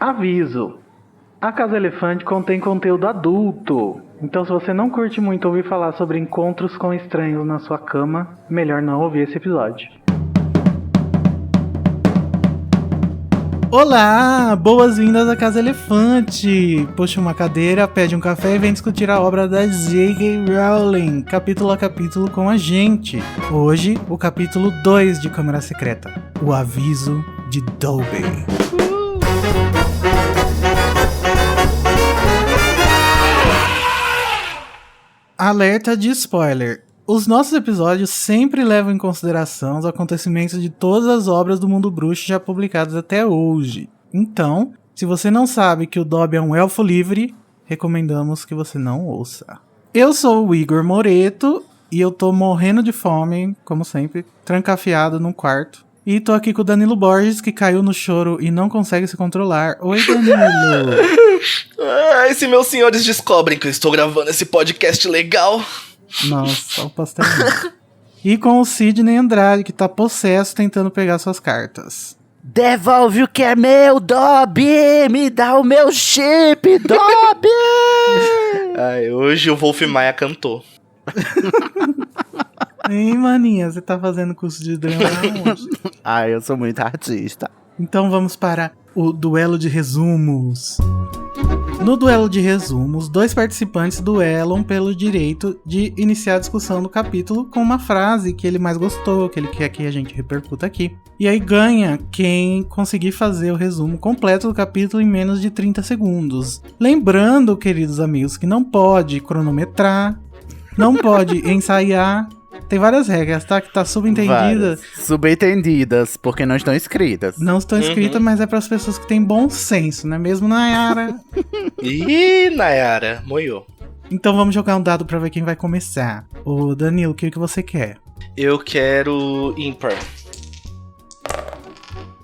Aviso: a Casa Elefante contém conteúdo adulto. Então, se você não curte muito ouvir falar sobre encontros com estranhos na sua cama, melhor não ouvir esse episódio. Olá, boas-vindas à Casa Elefante. Puxa uma cadeira, pede um café e vem discutir a obra da J.K. Rowling, capítulo a capítulo com a gente. Hoje, o capítulo 2 de Câmara Secreta, o aviso de Dobby. Alerta de spoiler. Os nossos episódios sempre levam em consideração os acontecimentos de todas as obras do mundo bruxo já publicadas até hoje. Então, se você não sabe que o Dobby é um elfo livre, recomendamos que você não ouça. Eu sou o Igor Moreto e eu tô morrendo de fome, como sempre, trancafiado num quarto. E tô aqui com o Danilo Borges, que caiu no choro e não consegue se controlar. Oi, Danilo! Se meus senhores descobrem que eu estou gravando esse podcast legal... Nossa, o pastel. E com o Sidney Andrade, que tá possesso tentando pegar suas cartas. Devolve o que é meu, Dobby! Me dá o meu chip, Dobby! Hoje o Wolf Maia cantou. Ei, maninha, você tá fazendo curso de drama hoje? Eu sou muito artista. Então vamos para o duelo de resumos. No duelo de resumos, dois participantes duelam pelo direito de iniciar a discussão do capítulo com uma frase que ele mais gostou, que ele quer que a gente repercuta aqui. E aí ganha quem conseguir fazer o resumo completo do capítulo em menos de 30 segundos. Lembrando, queridos amigos, que não pode cronometrar, não pode ensaiar. Tem várias regras, tá? Que tá subentendida. Subentendidas, porque não estão escritas. Não estão escritas, mas é para as pessoas que têm bom senso, não é mesmo, Nayara? Ih, Nayara, moiou. Então vamos jogar um dado pra ver quem vai começar. Ô, Danilo, o que você quer? Eu quero ímpar.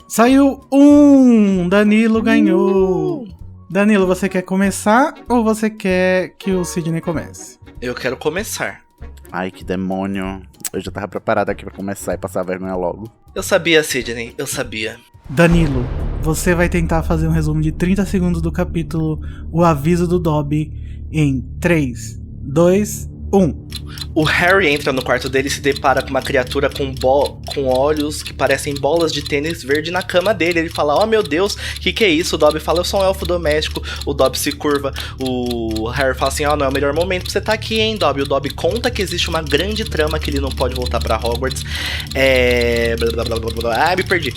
Saiu 1! Danilo ganhou! Danilo, você quer começar ou você quer que o Sidney comece? Eu quero começar. Ai, que demônio. Eu já tava preparado aqui pra começar e passar a vergonha logo. Eu sabia, Sidney, eu sabia. Danilo, você vai tentar fazer um resumo de 30 segundos do capítulo O Aviso do Dobby em 3, 2, 1. O Harry entra no quarto dele e se depara com uma criatura com olhos que parecem bolas de tênis verde na cama dele. Ele fala, oh meu Deus, que é isso? O Dobby fala, eu sou um elfo doméstico. O Dobby se curva. O Harry fala assim, não é o melhor momento pra você estar aqui, hein, Dobby? O Dobby conta que existe uma grande trama que ele não pode voltar pra Hogwarts. Blá, blá, blá, blá. Me perdi.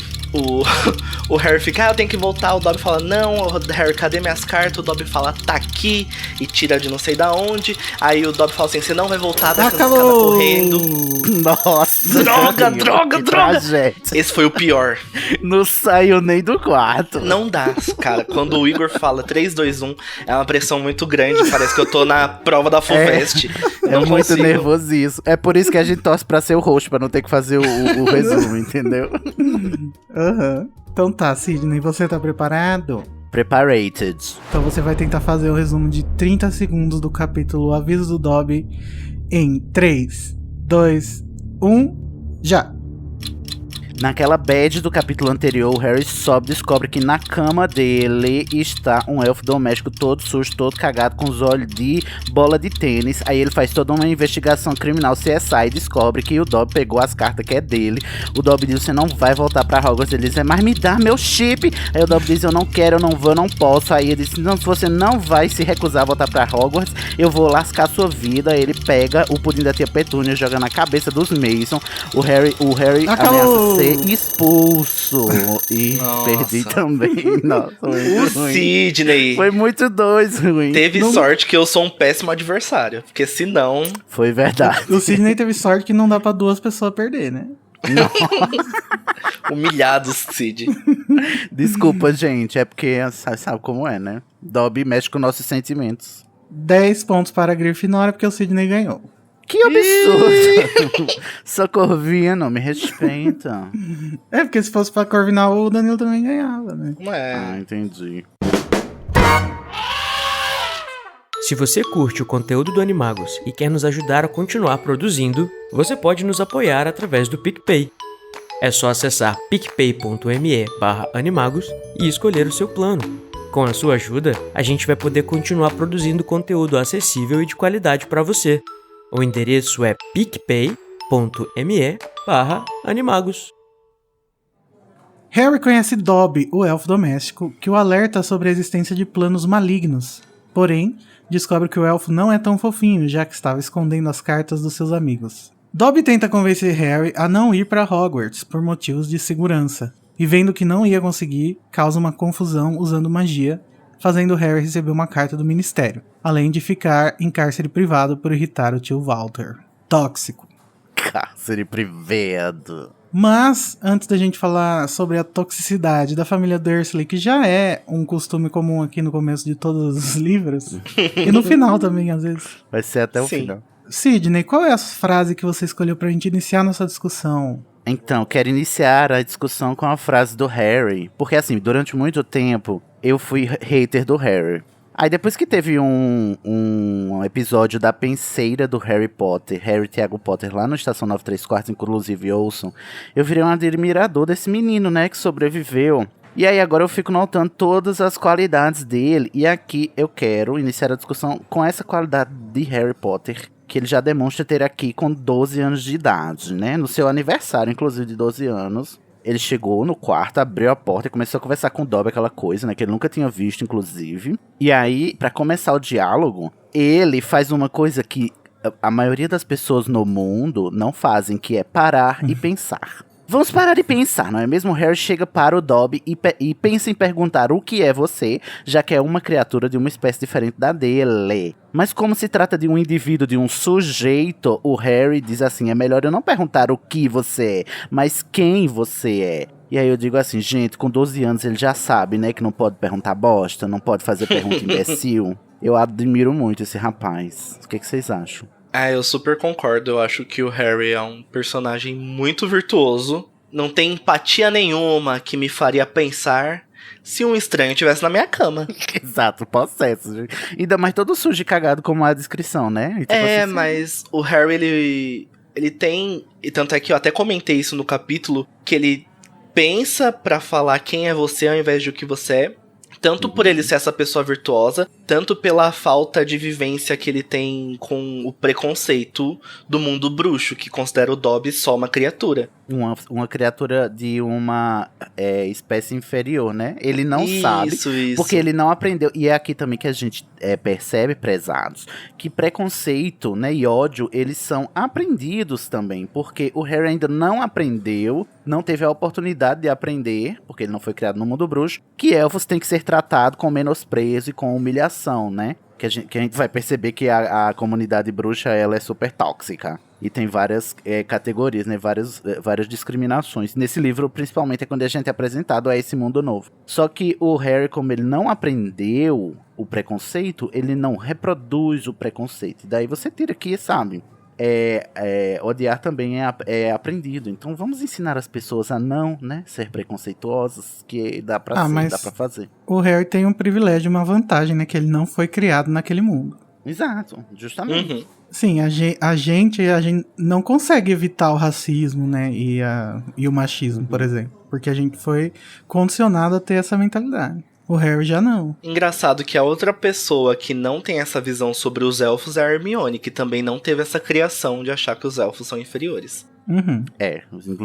O Harry fica, eu tenho que voltar. O Dobby fala, não, Harry, cadê minhas cartas? O Dobby fala, tá aqui. E tira de não sei da onde. Aí o Dobby fala assim, você não vai voltar, daqui você acaba correndo. Nossa, droga. Tragédia. Esse foi o pior. Não saiu nem do quarto. Não dá, cara. Quando o Igor fala 3, 2, 1, é uma pressão muito grande. Parece que eu tô na prova da FUVEST. É muito nervoso isso. É por isso que a gente torce pra ser o host, pra não ter que fazer o resumo, entendeu? Então tá, Sidney, você tá preparado? Preparated. Então você vai tentar fazer o resumo de 30 segundos do capítulo O Aviso do Dobby em 3, 2, 1, já! Naquela bad do capítulo anterior, o Harry sobe e descobre que na cama dele está um elfo doméstico todo sujo, todo cagado, com os olhos de bola de tênis. Aí ele faz toda uma investigação criminal CSI e descobre que o Dobby pegou as cartas que é dele. O Dobby diz, você não vai voltar pra Hogwarts. Ele diz, mas me dá meu chip. Aí o Dobby diz, eu não quero, eu não vou, eu não posso. Aí ele diz, não, se você não vai se recusar a voltar pra Hogwarts, eu vou lascar sua vida. Aí ele pega o pudim da tia Petúnia, joga na cabeça dos Mason. O Harry ameaça ser expulso. E perdi também. Nossa, o Sidney foi muito ruim. Teve sorte que eu sou um péssimo adversário, porque senão... Foi verdade. O Sidney teve sorte que não dá pra duas pessoas perder, né? Humilhados, Sid. Desculpa, gente, é porque sabe como é, né? Dobby mexe com nossos sentimentos. 10 pontos para a Grifinória porque o Sidney ganhou. Que absurdo! Sou Corvina, não me respeita. É, porque se fosse pra Corvinal, o Danilo também ganhava, né? Entendi. Se você curte o conteúdo do Animagos e quer nos ajudar a continuar produzindo, você pode nos apoiar através do PicPay. É só acessar picpay.me/animagos e escolher o seu plano. Com a sua ajuda, a gente vai poder continuar produzindo conteúdo acessível e de qualidade para você. O endereço é picpay.me/animagos. Harry conhece Dobby, o elfo doméstico, que o alerta sobre a existência de planos malignos. Porém, descobre que o elfo não é tão fofinho, já que estava escondendo as cartas dos seus amigos. Dobby tenta convencer Harry a não ir para Hogwarts por motivos de segurança, e vendo que não ia conseguir, causa uma confusão usando magia, fazendo Harry receber uma carta do Ministério, além de ficar em cárcere privado por irritar o tio Walter. Tóxico. Cárcere privado. Mas, antes da gente falar sobre a toxicidade da família Dursley, que já é um costume comum aqui no começo de todos os livros, e no final também, às vezes. Vai ser até o Sim. final. Sidney, qual é a frase que você escolheu pra gente iniciar nossa discussão? Então, quero iniciar a discussão com a frase do Harry. Porque, assim, durante muito tempo, eu fui hater do Harry. Aí, depois que teve um episódio da penseira do Harry Potter, Harry Thiago Potter, lá no Estação 934, inclusive ouçam, eu virei um admirador desse menino, né, que sobreviveu. E aí, agora eu fico notando todas as qualidades dele. E aqui eu quero iniciar a discussão com essa qualidade de Harry Potter, que ele já demonstra ter aqui com 12 anos de idade, né? No seu aniversário, inclusive, de 12 anos. Ele chegou no quarto, abriu a porta e começou a conversar com o Dobby, aquela coisa, né? Que ele nunca tinha visto, inclusive. E aí, pra começar o diálogo, ele faz uma coisa que a maioria das pessoas no mundo não fazem, que é parar e pensar. Vamos parar e pensar, não é mesmo? Harry chega para o Dobby e pensa em perguntar o que é você, já que é uma criatura de uma espécie diferente da dele. Mas como se trata de um indivíduo, de um sujeito, o Harry diz assim, é melhor eu não perguntar o que você é, mas quem você é. E aí eu digo assim, gente, com 12 anos ele já sabe, né, que não pode perguntar bosta, não pode fazer pergunta imbecil. Eu admiro muito esse rapaz. O que vocês acham? Ah, eu super concordo. Eu acho que o Harry é um personagem muito virtuoso. Não tem empatia nenhuma que me faria pensar se um estranho estivesse na minha cama. Exato, possesso. Gente. Ainda mais todo sujo e cagado como a descrição, né? E, tipo, assim, Mas o Harry, ele tem... E tanto é que eu até comentei isso no capítulo, que ele pensa pra falar quem é você ao invés de o que você é. Tanto por ele ser essa pessoa virtuosa, tanto pela falta de vivência que ele tem com o preconceito do mundo bruxo, que considera o Dobby só uma criatura. Uma criatura de uma espécie inferior, né? Ele não sabe, Isso. porque ele não aprendeu. E é aqui também que a gente percebe, prezados, que preconceito, né, e ódio, eles são aprendidos também. Porque o Harry ainda não aprendeu, não teve a oportunidade de aprender, porque ele não foi criado no mundo bruxo, que elfos têm que ser tratados com menosprezo e com humilhação, né? Que a gente vai perceber que a comunidade bruxa, ela é super tóxica. E tem várias categorias, né? Várias discriminações. Nesse livro, principalmente, é quando a gente é apresentado a esse mundo novo. Só que o Harry, como ele não aprendeu o preconceito, ele não reproduz o preconceito. E daí você tira aqui, sabe? Odiar também é aprendido. Então vamos ensinar as pessoas a não, né, ser preconceituosas, que dá pra mas dá pra fazer. o Harry tem um privilégio, uma vantagem, né? Que ele não foi criado naquele mundo. Exato, justamente. Uhum. Sim, a gente não consegue evitar o racismo, né? E o machismo, por exemplo. Porque a gente foi condicionado a ter essa mentalidade. O Harry já não. Engraçado que a outra pessoa que não tem essa visão sobre os elfos é a Hermione, que também não teve essa criação de achar que os elfos são inferiores. Uhum.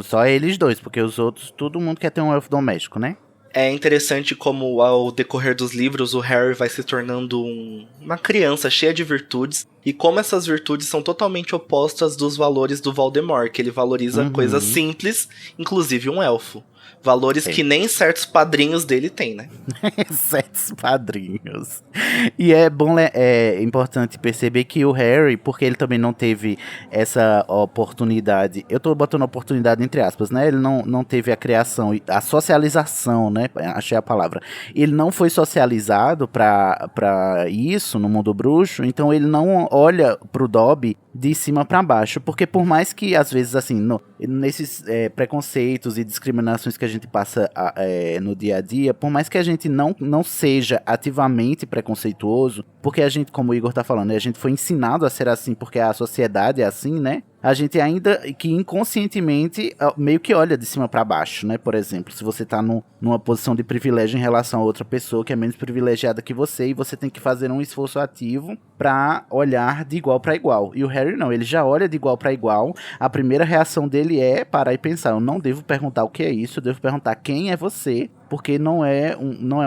Só eles dois, porque os outros, todo mundo quer ter um elfo doméstico, né? É interessante como ao decorrer dos livros o Harry vai se tornando uma criança cheia de virtudes, e como essas virtudes são totalmente opostas dos valores do Voldemort, que ele valoriza coisas simples, inclusive um elfo. Valores que nem certos padrinhos dele têm, né? Certos padrinhos. E é bom, é importante perceber que o Harry, porque ele também não teve essa oportunidade, eu tô botando oportunidade entre aspas, né? Ele não teve a criação, a socialização, né? Achei a palavra. Ele não foi socializado pra isso no mundo bruxo, então ele não olha pro Dobby de cima pra baixo, porque por mais que às vezes assim, nesses preconceitos e discriminações que a gente passa no dia a dia, por mais que a gente não seja ativamente preconceituoso, porque a gente, como o Igor tá falando, a gente foi ensinado a ser assim porque a sociedade é assim, né? a gente ainda que inconscientemente meio que olha de cima pra baixo, né? Por exemplo, se você tá numa posição de privilégio em relação a outra pessoa que é menos privilegiada que você, e você tem que fazer um esforço ativo pra olhar de igual pra igual. E o Harry não, ele já olha de igual pra igual. A primeira reação dele é parar e pensar, eu não devo perguntar o que é isso, eu devo perguntar quem é você, porque não é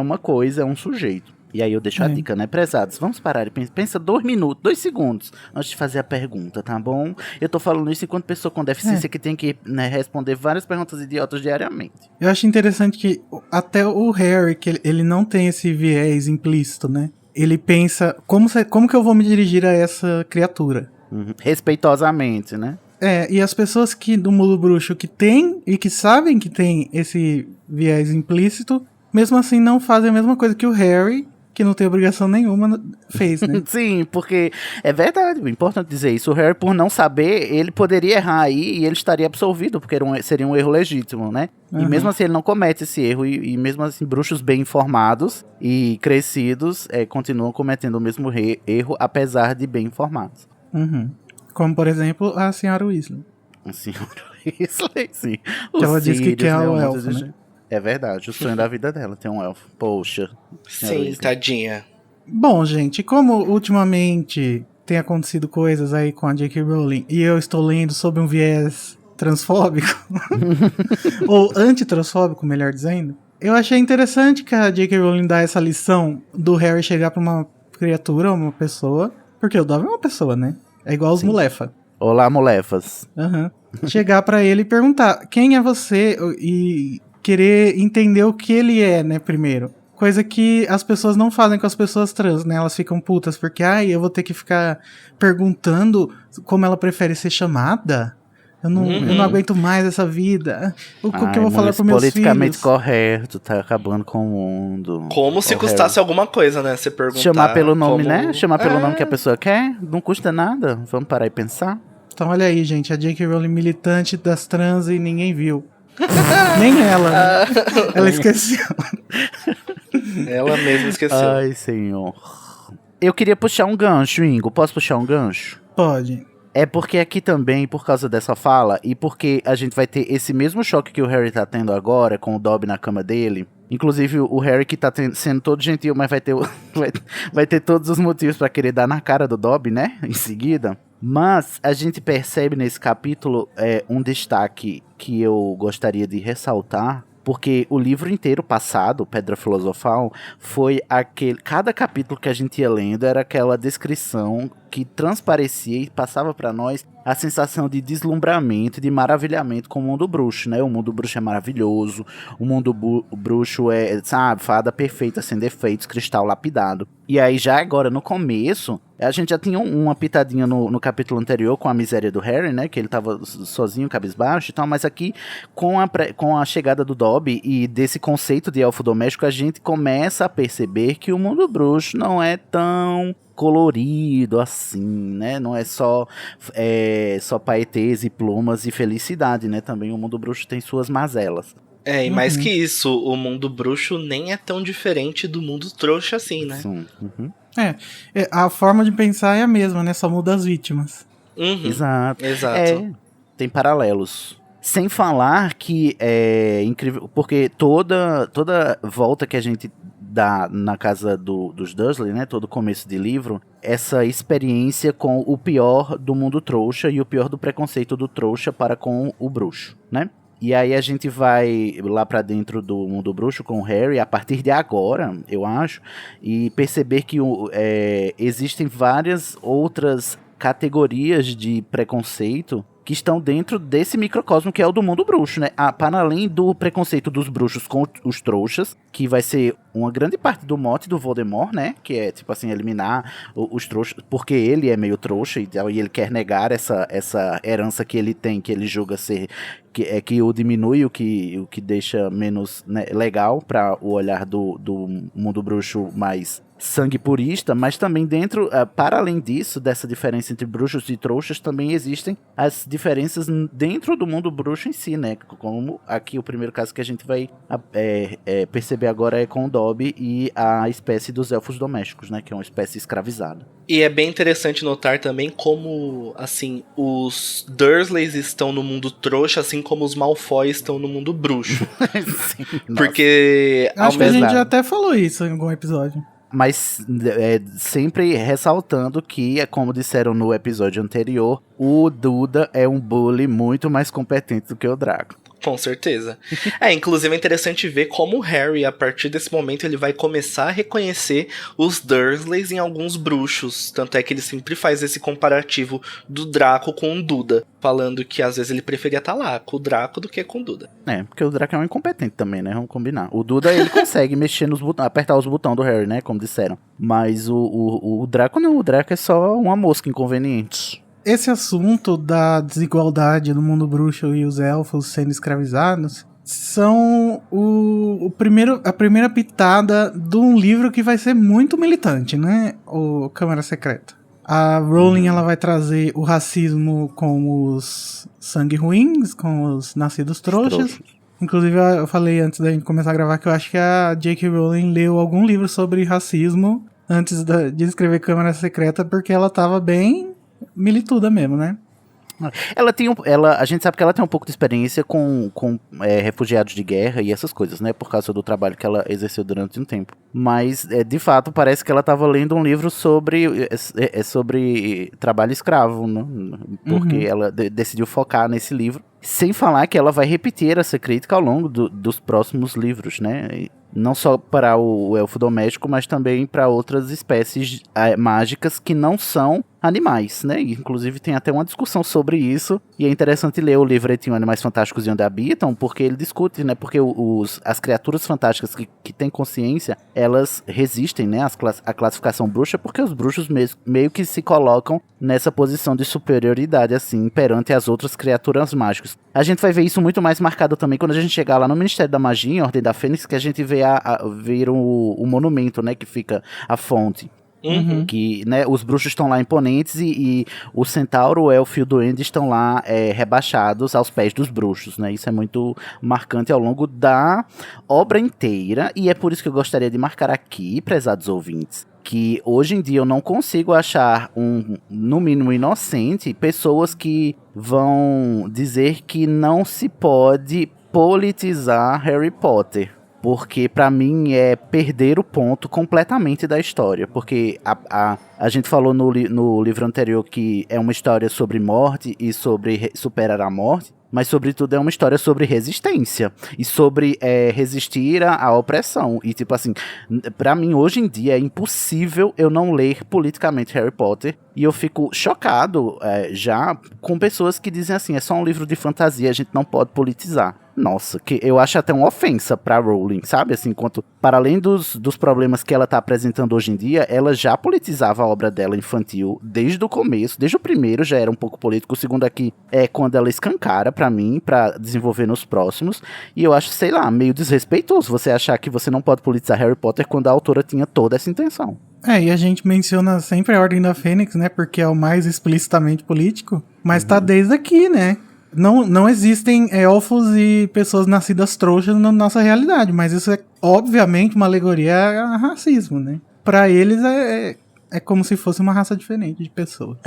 uma coisa, é um sujeito. E aí eu deixo a dica, né, prezados? Vamos parar e pensa 2 minutos, 2 segundos antes de fazer a pergunta, tá bom? Eu tô falando isso enquanto pessoa com deficiência que tem que, né, responder várias perguntas idiotas diariamente. Eu acho interessante que até o Harry, que ele não tem esse viés implícito, né? Ele pensa, como que eu vou me dirigir a essa criatura? Respeitosamente, né? E as pessoas do mundo bruxo que tem e que sabem que tem esse viés implícito, mesmo assim não fazem a mesma coisa que o Harry, que não tem obrigação nenhuma, fez, né? Sim, porque é verdade, é importante dizer isso. O Harry, por não saber, ele poderia errar aí e ele estaria absolvido, porque seria um erro legítimo, né? E mesmo assim ele não comete esse erro, e mesmo assim bruxos bem informados e crescidos continuam cometendo o mesmo erro, apesar de bem informados. Como, por exemplo, a senhora Weasley. A senhora Weasley, sim. Que ela disse que quer o elfo, né? É verdade, o sonho da vida dela tem um elfo. Poxa. Sim, tadinha. Bom, gente, como ultimamente tem acontecido coisas aí com a J.K. Rowling e eu estou lendo sob um viés transfóbico, ou antitransfóbico, melhor dizendo, eu achei interessante que a J.K. Rowling dá essa lição do Harry chegar pra uma criatura, uma pessoa, porque o Dobby é uma pessoa, né? É igual os Mulefa. Olá, Mulefas. Chegar pra ele e perguntar, quem é você? E querer entender o que ele é, né, primeiro. Coisa que as pessoas não fazem com as pessoas trans, né? Elas ficam putas porque, eu vou ter que ficar perguntando como ela prefere ser chamada. Eu não aguento mais essa vida. O que eu vou falar pros meus filhos? Politicamente correto, tá acabando com o mundo. Como se custasse alguma coisa, né? Você perguntar. Chamar pelo nome, né? Chamar pelo nome que a pessoa quer. Não custa nada. Vamos parar e pensar. Então olha aí, gente. A J.K. Rowling militante das trans e ninguém viu. Nem ela, né? Ela esqueceu. Ela mesma esqueceu. Ai, senhor. Eu queria puxar um gancho, Ingo. Posso puxar um gancho? Pode. É porque aqui também, por causa dessa fala, e porque a gente vai ter esse mesmo choque que o Harry tá tendo agora, com o Dobby na cama dele. Inclusive, o Harry que tá sendo todo gentil, mas vai ter todos os motivos pra querer dar na cara do Dobby, né? Em seguida. Mas a gente percebe nesse capítulo um destaque que eu gostaria de ressaltar, porque o livro inteiro passado, Pedra Filosofal, foi cada capítulo que a gente ia lendo era aquela descrição que transparecia e passava para nós a sensação de deslumbramento e de maravilhamento com o mundo bruxo, né? O mundo bruxo é maravilhoso, o mundo bruxo é, sabe, fada perfeita, sem defeitos, cristal lapidado. E aí já agora, no começo, a gente já tinha uma pitadinha no capítulo anterior com a miséria do Harry, né? Que ele tava sozinho, cabisbaixo e tal, mas aqui, com a chegada do Dobby e desse conceito de elfo doméstico, a gente começa a perceber que o mundo bruxo não é tão colorido assim, né? Não é só paetês e plumas e felicidade, né? Também o mundo bruxo tem suas mazelas. E mais que isso, o mundo bruxo nem é tão diferente do mundo trouxa assim, né? Sim. A forma de pensar é a mesma, né? Só muda as vítimas. Exato. Tem paralelos. Sem falar que é incrível, porque toda volta que a gente dá na casa dos Dursley, né, todo começo de livro, essa experiência com o pior do mundo trouxa e o pior do preconceito do trouxa para com o bruxo, né? E aí a gente vai lá pra dentro do mundo bruxo com o Harry, a partir de agora, eu acho, e perceber que existem várias outras categorias de preconceito que estão dentro desse microcosmo que é o do mundo bruxo, né? Para além do preconceito dos bruxos com os trouxas, que vai ser uma grande parte do mote do Voldemort, né? Que é, tipo assim, eliminar os trouxas, porque ele é meio trouxa e ele quer negar essa herança que ele tem, que ele julga ser, que o diminui, o que deixa menos, né, legal para o olhar do mundo bruxo mais sangue purista, mas também dentro, para além disso, dessa diferença entre bruxos e trouxas, também existem as diferenças dentro do mundo bruxo em si, né? Como aqui o primeiro caso que a gente vai perceber agora é com o Dobby e a espécie dos elfos domésticos, né? Que é uma espécie escravizada. E é bem interessante notar também como, assim, os Dursleys estão no mundo trouxa, assim como os Malfoy estão no mundo bruxo. Sim, Porque... Acho que a gente mesmo- já até falou isso em algum episódio. Mas sempre ressaltando que, como disseram no episódio anterior, o Duda é um bully muito mais competente do que o Draco. Com certeza. Inclusive é interessante ver como o Harry, a partir desse momento, ele vai começar a reconhecer os Dursleys em alguns bruxos. Tanto é que ele sempre faz esse comparativo do Draco com o Duda, falando que às vezes ele preferia estar lá com o Draco do que com o Duda. Porque o Draco é um incompetente também, né? Vamos combinar. O Duda, ele consegue mexer nos botões, apertar os botões do Harry, né? Como disseram. Mas o Draco não, o Draco é só uma mosca inconveniente. Esse assunto da desigualdade no mundo bruxo e os elfos sendo escravizados são a primeira pitada de um livro que vai ser muito militante, né? O Câmara Secreta. A Rowling ela vai trazer o racismo com os sangue ruins, com os nascidos trouxas. Inclusive, eu falei antes da gente começar a gravar que eu acho que a J.K. Rowling leu algum livro sobre racismo antes de escrever Câmara Secreta, porque ela tava bem milituda mesmo, né? A gente sabe que ela tem um pouco de experiência com refugiados de guerra e essas coisas, né? Por causa do trabalho que ela exerceu durante um tempo. Mas, de fato, parece que ela estava lendo um livro sobre trabalho escravo, né? Porque ela decidiu focar nesse livro. Sem falar que ela vai repetir essa crítica ao longo dos próximos livros, né? E não só para o elfo doméstico, mas também para outras espécies mágicas que não são animais, né? E, inclusive tem até uma discussão sobre isso, e é interessante ler o livretinho Animais Fantásticos e Onde Habitam, porque ele discute, né? Porque as criaturas fantásticas que têm consciência, elas resistem, né? À classificação bruxa, porque os bruxos meio que se colocam nessa posição de superioridade, assim, perante as outras criaturas mágicas. A gente vai ver isso muito mais marcado também quando a gente chegar lá no Ministério da Magia, em Ordem da Fênix, que a gente vê ver o monumento, né? Que fica a fonte. Que, né, os bruxos estão lá imponentes e o centauro, o elfo e o duende estão lá rebaixados aos pés dos bruxos, né? Isso é muito marcante ao longo da obra inteira, e é por isso que eu gostaria de marcar aqui, prezados ouvintes, que hoje em dia eu não consigo achar no mínimo inocente, pessoas que vão dizer que não se pode politizar Harry Potter. Porque pra mim é perder o ponto completamente da história. Porque a gente falou no livro anterior que é uma história sobre morte e sobre superar a morte. Mas sobretudo é uma história sobre resistência. E sobre resistir à opressão. E tipo assim, pra mim hoje em dia é impossível eu não ler politicamente Harry Potter. E eu fico chocado já com pessoas que dizem assim, é só um livro de fantasia, a gente não pode politizar. Nossa, que eu acho até uma ofensa pra Rowling, sabe? Assim, para além dos problemas que ela tá apresentando hoje em dia, ela já politizava a obra dela infantil desde o começo, desde o primeiro já era um pouco político, o segundo aqui é quando ela escancara pra mim, pra desenvolver nos próximos, e eu acho, sei lá, meio desrespeitoso você achar que você não pode politizar Harry Potter quando a autora tinha toda essa intenção. E a gente menciona sempre a Ordem da Fênix, né? Porque é o mais explicitamente político, mas tá desde aqui, né? Não existem elfos e pessoas nascidas trouxas na nossa realidade, mas isso é obviamente uma alegoria a racismo, né? Pra eles é como se fosse uma raça diferente de pessoas.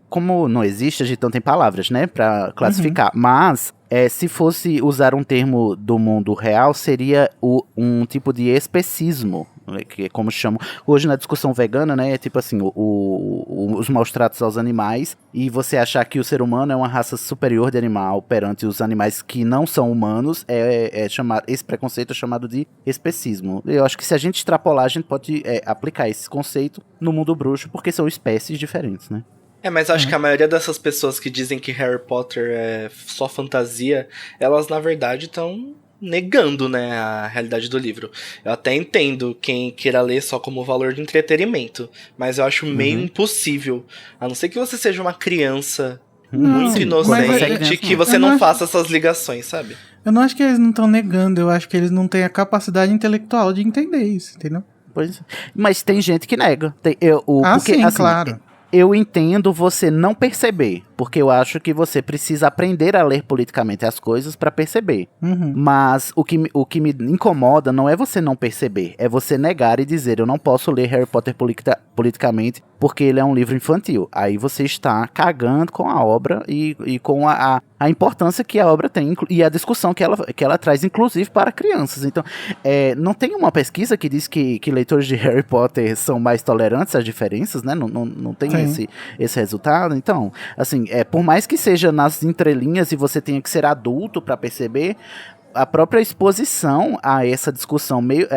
Como não existe, a gente não tem palavras, né, pra classificar. Mas, se fosse usar um termo do mundo real, seria um tipo de especismo, que é como chamam hoje na discussão vegana, né, é tipo assim, os maus tratos aos animais, e você achar que o ser humano é uma raça superior de animal perante os animais que não são humanos, esse preconceito é chamado de especismo. Eu acho que se a gente extrapolar, a gente pode aplicar esse conceito no mundo bruxo, porque são espécies diferentes, né. Mas acho que a maioria dessas pessoas que dizem que Harry Potter é só fantasia, elas na verdade estão negando, né, a realidade do livro. Eu até entendo quem queira ler só como valor de entretenimento, mas eu acho meio impossível, a não ser que você seja uma criança muito inocente, que você não faça essas ligações, sabe? Eu não acho que eles não estão negando, eu acho que eles não têm a capacidade intelectual de entender isso, entendeu? Pois, mas tem gente que nega. Porque, sim, assim, claro. Eu entendo você não perceber, porque eu acho que você precisa aprender a ler politicamente as coisas pra perceber. Uhum. Mas o que me incomoda não é você não perceber, é você negar e dizer, eu não posso ler Harry Potter politicamente porque ele é um livro infantil. Aí você está cagando com a obra e com a importância que a obra tem e a discussão que ela traz, inclusive para crianças. Então, não tem uma pesquisa que diz que leitores de Harry Potter são mais tolerantes às diferenças, né? Não tem esse resultado. Então, assim, por mais que seja nas entrelinhas e você tenha que ser adulto para perceber, a própria exposição a essa discussão meio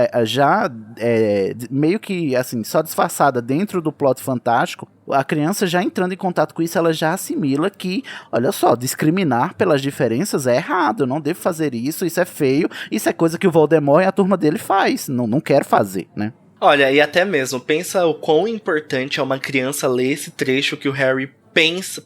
que assim, só disfarçada dentro do plot fantástico, a criança já entrando em contato com isso, ela já assimila que, olha só, discriminar pelas diferenças é errado, eu não devo fazer isso é feio, isso é coisa que o Voldemort e a turma dele faz, não quero fazer, né? Olha, e até mesmo, pensa o quão importante é uma criança ler esse trecho que o Harry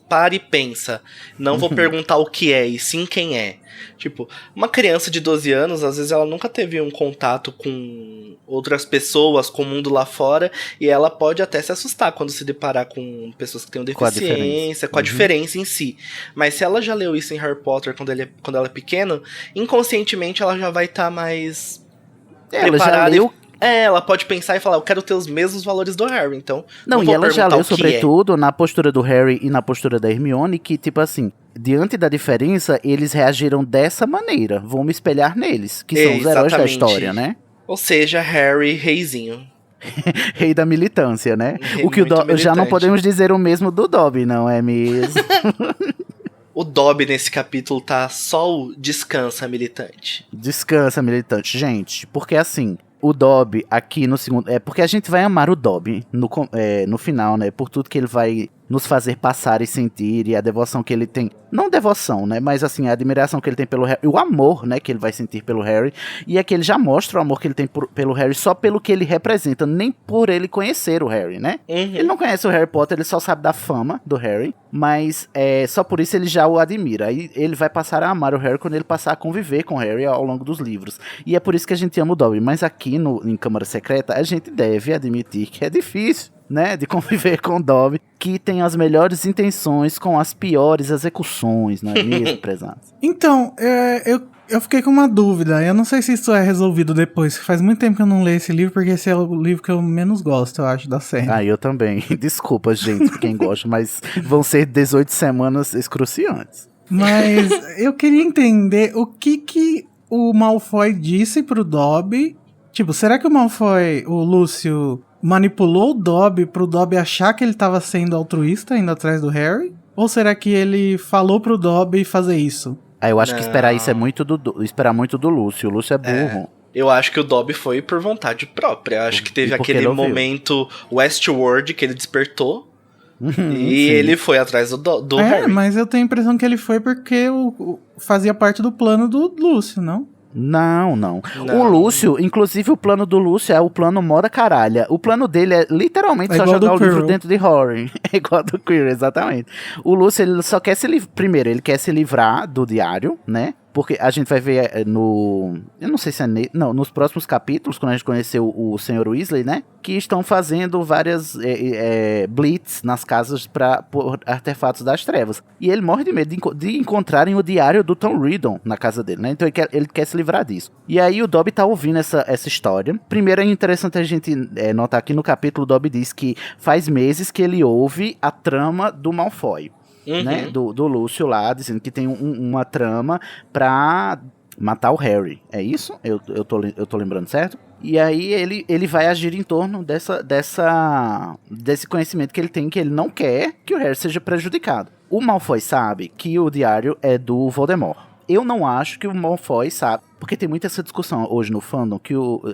para e pensa. Não vou perguntar o que é, e sim quem é. Tipo, uma criança de 12 anos, às vezes ela nunca teve um contato com outras pessoas, com o mundo lá fora, e ela pode até se assustar quando se deparar com pessoas que têm deficiência, com a diferença em si. Mas se ela já leu isso em Harry Potter quando ela é pequena, inconscientemente ela já vai estar mais Ela preparada. já leu. Ela pode pensar e falar, eu quero ter os mesmos valores do Harry, então... Não, e ela já leu, sobretudo, é. na postura do Harry e na postura da Hermione, que, tipo assim, diante da diferença, eles reagiram dessa maneira. Vou me espelhar neles, que são os heróis da história, né? Ou seja, Harry reizinho. Rei da militância, né? Rei O que já não militante. podemos dizer o mesmo do Dobby, não é mesmo? O Dobby nesse capítulo tá só o descansa militante. Descansa, militante. Gente, porque assim... O Dobby aqui no segundo... porque a gente vai amar o Dobby no final, né? Por tudo que ele vai nos fazer passar e sentir. E a devoção que ele tem... Não devoção, né? Mas assim, a admiração que ele tem pelo Harry. E o amor, né? Que ele vai sentir pelo Harry. E é que ele já mostra o amor que ele tem pelo Harry só pelo que ele representa. Nem por ele conhecer o Harry, né? Uhum. Ele não conhece o Harry Potter. Ele só sabe da fama do Harry. Mas só por isso ele já o admira. Aí ele vai passar a amar o Harry quando ele passar a conviver com o Harry ao longo dos livros. E é por isso que a gente ama o Dobby. Mas aqui em Câmara Secreta, a gente deve admitir que é difícil, né, de conviver com o Dobby, que tem as melhores intenções com as piores execuções, não é mesmo, prezados? Então, eu fiquei com uma dúvida. Eu não sei se isso é resolvido depois. Faz muito tempo que eu não leio esse livro, porque esse é o livro que eu menos gosto, eu acho, da série. Ah, eu também. Desculpa, gente, por quem gosta, mas vão ser 18 semanas excruciantes. Mas eu queria entender o que o Malfoy disse pro Dobby. Tipo, será que o Lúcio, manipulou o Dobby pro Dobby achar que ele tava sendo altruísta indo atrás do Harry? Ou será que ele falou pro Dobby fazer isso? Eu acho que esperar isso é esperar muito do Lúcio. O Lúcio é burro. Eu acho que o Dobby foi por vontade própria. Eu acho que teve aquele momento Westworld que ele despertou. E ele foi atrás do Harry. Mas eu tenho a impressão que ele foi porque fazia parte do plano do Lúcio, não? Não. O Lúcio, inclusive o plano do Lúcio é o plano moda caralha. O plano dele é literalmente só jogar o livro dentro de Horry. É igual do Quirrell, exatamente. O Lúcio, ele só quer se livrar. Primeiro, ele quer se livrar do diário, né? Porque a gente vai ver eu não sei se é nos próximos capítulos, quando a gente conheceu o Sr. Weasley, né? Que estão fazendo várias blitz nas casas por artefatos das trevas. E ele morre de medo de encontrarem o diário do Tom Riddle na casa dele, né? Então ele quer se livrar disso. E aí o Dobby tá ouvindo essa história. Primeiro é interessante a gente notar que no capítulo o Dobby diz que faz meses que ele ouve a trama do Malfoy. Né, do Lúcio lá, dizendo que tem uma trama pra matar o Harry. É isso? Eu tô lembrando certo? E aí ele vai agir em torno desse conhecimento que ele tem, que ele não quer que o Harry seja prejudicado. O Malfoy sabe que o diário é do Voldemort. Eu não acho que o Malfoy sabe, porque tem muita essa discussão hoje no fandom,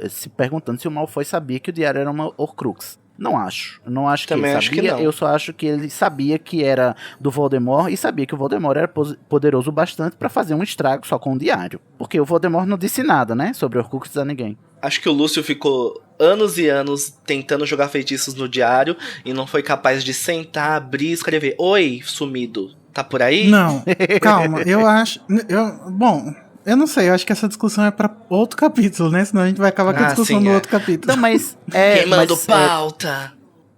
se perguntando se o Malfoy sabia que o diário era uma Horcrux. Não acho que também ele acho sabia, que não. Eu só acho que ele sabia que era do Voldemort e sabia que o Voldemort era poderoso bastante pra fazer um estrago só com o diário. Porque o Voldemort não disse nada, né, sobre Horcruxes a ninguém. Acho que o Lúcio ficou anos e anos tentando jogar feitiços no diário e não foi capaz de sentar, abrir e escrever: "Oi, sumido, tá por aí?" Não, calma, eu acho... Bom... Eu não sei, eu acho que essa discussão é pra outro capítulo, né? Senão a gente vai acabar com a discussão sim, no outro capítulo. Não, mas... Queimando pauta!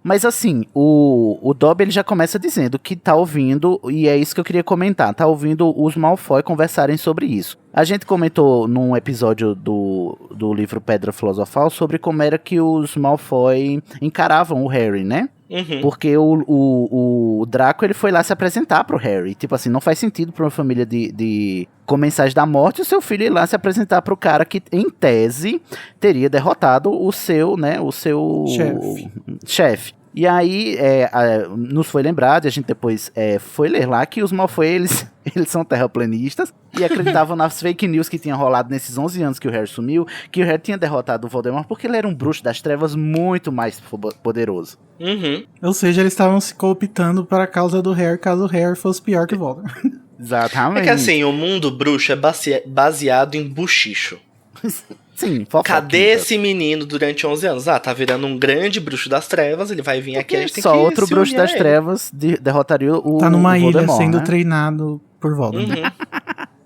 Mas assim, o Dobby ele já começa dizendo que tá ouvindo, e é isso que eu queria comentar, tá ouvindo os Malfoy conversarem sobre isso. A gente comentou num episódio do livro Pedra Filosofal sobre como era que os Malfoy encaravam o Harry, né? Uhum. Porque o Draco ele foi lá se apresentar pro Harry. Tipo assim, não faz sentido pra uma família de comensais da morte o seu filho ir lá se apresentar pro cara que, em tese, teria derrotado o seu, né, chefe. E aí, nos foi lembrado, e a gente depois foi ler lá, que os Malfoy, eles são terraplanistas, e acreditavam nas fake news que tinha rolado nesses 11 anos que o Harry sumiu, que o Harry tinha derrotado o Voldemort porque ele era um bruxo das trevas muito mais poderoso. Uhum. Ou seja, eles estavam se cooptando para a causa do Harry, caso o Harry fosse pior que o Voldemort. Exatamente. É que assim, o mundo bruxo é baseado em buchicho. Sim, fofoca. Cadê esse menino durante 11 anos? Ah, tá virando um grande bruxo das trevas, ele vai vir aqui, a gente tem que só outro se bruxo unir a das ele. trevas derrotaria o Tá numa o ilha Voldemort, sendo né? treinado por Voldemort. Uhum.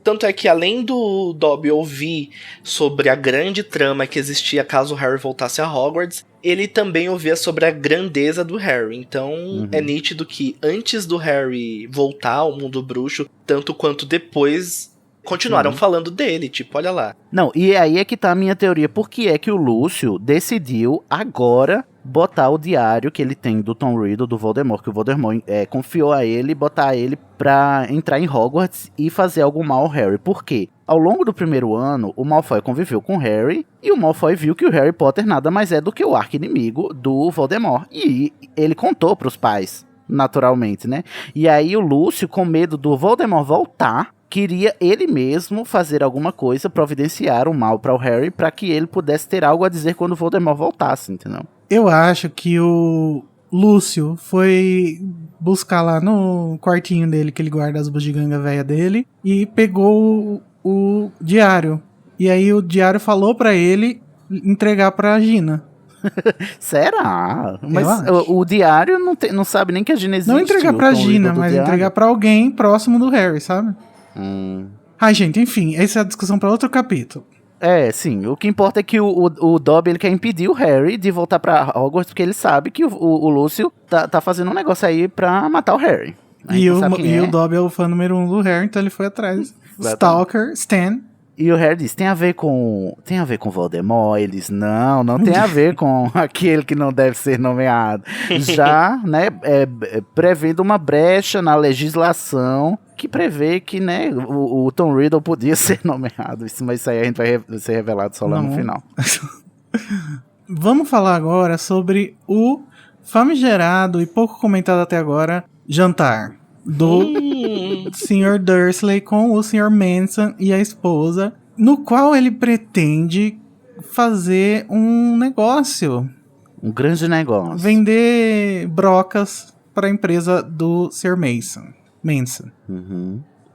Tanto é que além do Dobby ouvir sobre a grande trama que existia caso o Harry voltasse a Hogwarts, ele também ouvia sobre a grandeza do Harry. Então é nítido que antes do Harry voltar ao mundo bruxo, tanto quanto depois, continuaram falando dele, tipo, olha lá. Não, e aí é que tá a minha teoria. Por que é que o Lúcio decidiu agora botar o diário que ele tem do Tom Riddle, do Voldemort, que o Voldemort confiou a ele, botar ele pra entrar em Hogwarts e fazer algo mal ao Harry? Por quê? Ao longo do primeiro ano, o Malfoy conviveu com o Harry, e o Malfoy viu que o Harry Potter nada mais é do que o arqui-inimigo do Voldemort. E ele contou pros pais, naturalmente, né? E aí o Lúcio, com medo do Voldemort voltar, queria ele mesmo fazer alguma coisa, providenciar um mal para o Harry, para que ele pudesse ter algo a dizer quando o Voldemort voltasse, entendeu? Eu acho que o Lúcio foi buscar lá no quartinho dele, que ele guarda as bugigangas velha dele, e pegou o diário. E aí o diário falou pra ele entregar pra Gina. Será? Mas acho. o diário não sabe nem que a Gina existe. Não entregar pra o Tom Gina, Riddle do mas diário. entregar pra alguém próximo do Harry, sabe? Ai, gente, enfim, essa é a discussão pra outro capítulo. Sim. O que importa é que o Dobby ele quer impedir o Harry de voltar pra Hogwarts, porque ele sabe que o Lúcio tá fazendo um negócio aí pra matar o Harry. E o Dobby é o fã número 1 do Harry, então ele foi atrás. Stalker, Stan. E o Harry diz, tem a ver com Voldemort? Eles, não tem a ver com aquele que não deve ser nomeado. Já, né, prevendo uma brecha na legislação que prevê que, né, o Tom Riddle podia ser nomeado. Mas isso aí a gente vai ser revelado só lá no final. Vamos falar agora sobre o famigerado e pouco comentado até agora jantar do Sr. Dursley com o Sr. Manson e a esposa, no qual ele pretende fazer um negócio. Um grande negócio. Vender brocas para a empresa do Sr. Manson.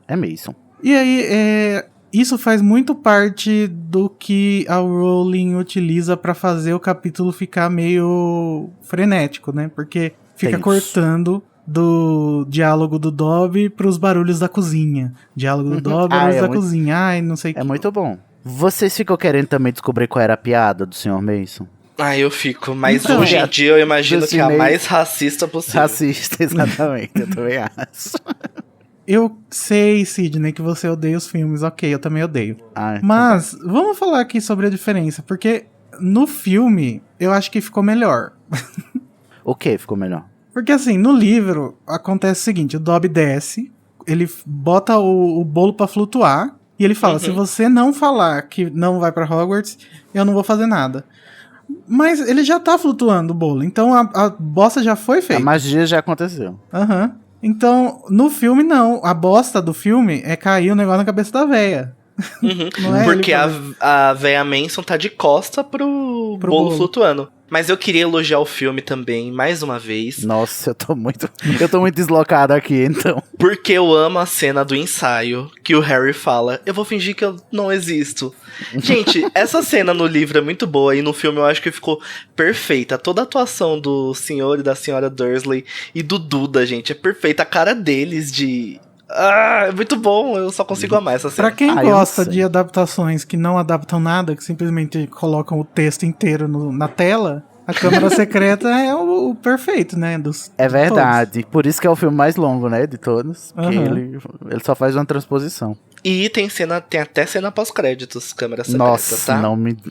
É Mason. E aí, isso faz muito parte do que a Rowling utiliza para fazer o capítulo ficar meio frenético, né? Porque fica cortando do diálogo do Dobby pros barulhos da cozinha. Diálogo do Dobby, barulhos da cozinha. Ai, não sei o que. É muito bom. Vocês ficam querendo também descobrir qual era a piada do Sr. Mason? Eu fico, mas Então, hoje em dia eu imagino que é a mais racista possível. Racista, exatamente, eu também acho. Eu sei, Sidney, que você odeia os filmes, ok, eu também odeio. Ai, Mas, vamos falar aqui sobre a diferença, porque no filme, eu acho que ficou melhor. O que ficou melhor? Porque assim, no livro, acontece o seguinte, o Dobby desce, ele bota o bolo pra flutuar, e ele fala, se você não falar que não vai pra Hogwarts, eu não vou fazer nada. Mas ele já tá flutuando o bolo, então a bosta já foi feita. A magia já aconteceu. Então, no filme, não. A bosta do filme é cair o negócio na cabeça da véia. Não é Porque ele a véia Manson tá de costa pro bolo flutuando. Mas eu queria elogiar o filme também, mais uma vez. Nossa, eu tô muito deslocado aqui, então. Porque eu amo a cena do ensaio, que o Harry fala, eu vou fingir que eu não existo. Gente, essa cena no livro é muito boa, e no filme eu acho que ficou perfeita. Toda a atuação do senhor e da senhora Dursley e do Duda, gente, é perfeita. A cara deles de... é muito bom, eu só consigo amar essa cena. Pra quem gosta de adaptações que não adaptam nada, que simplesmente colocam o texto inteiro na tela, A Câmara Secreta é o perfeito, né? É verdade. Por isso que é o filme mais longo, né? De todos. Porque Aham. ele só faz uma transposição. E tem até cena pós-créditos, câmera secreta, Nossa, tá?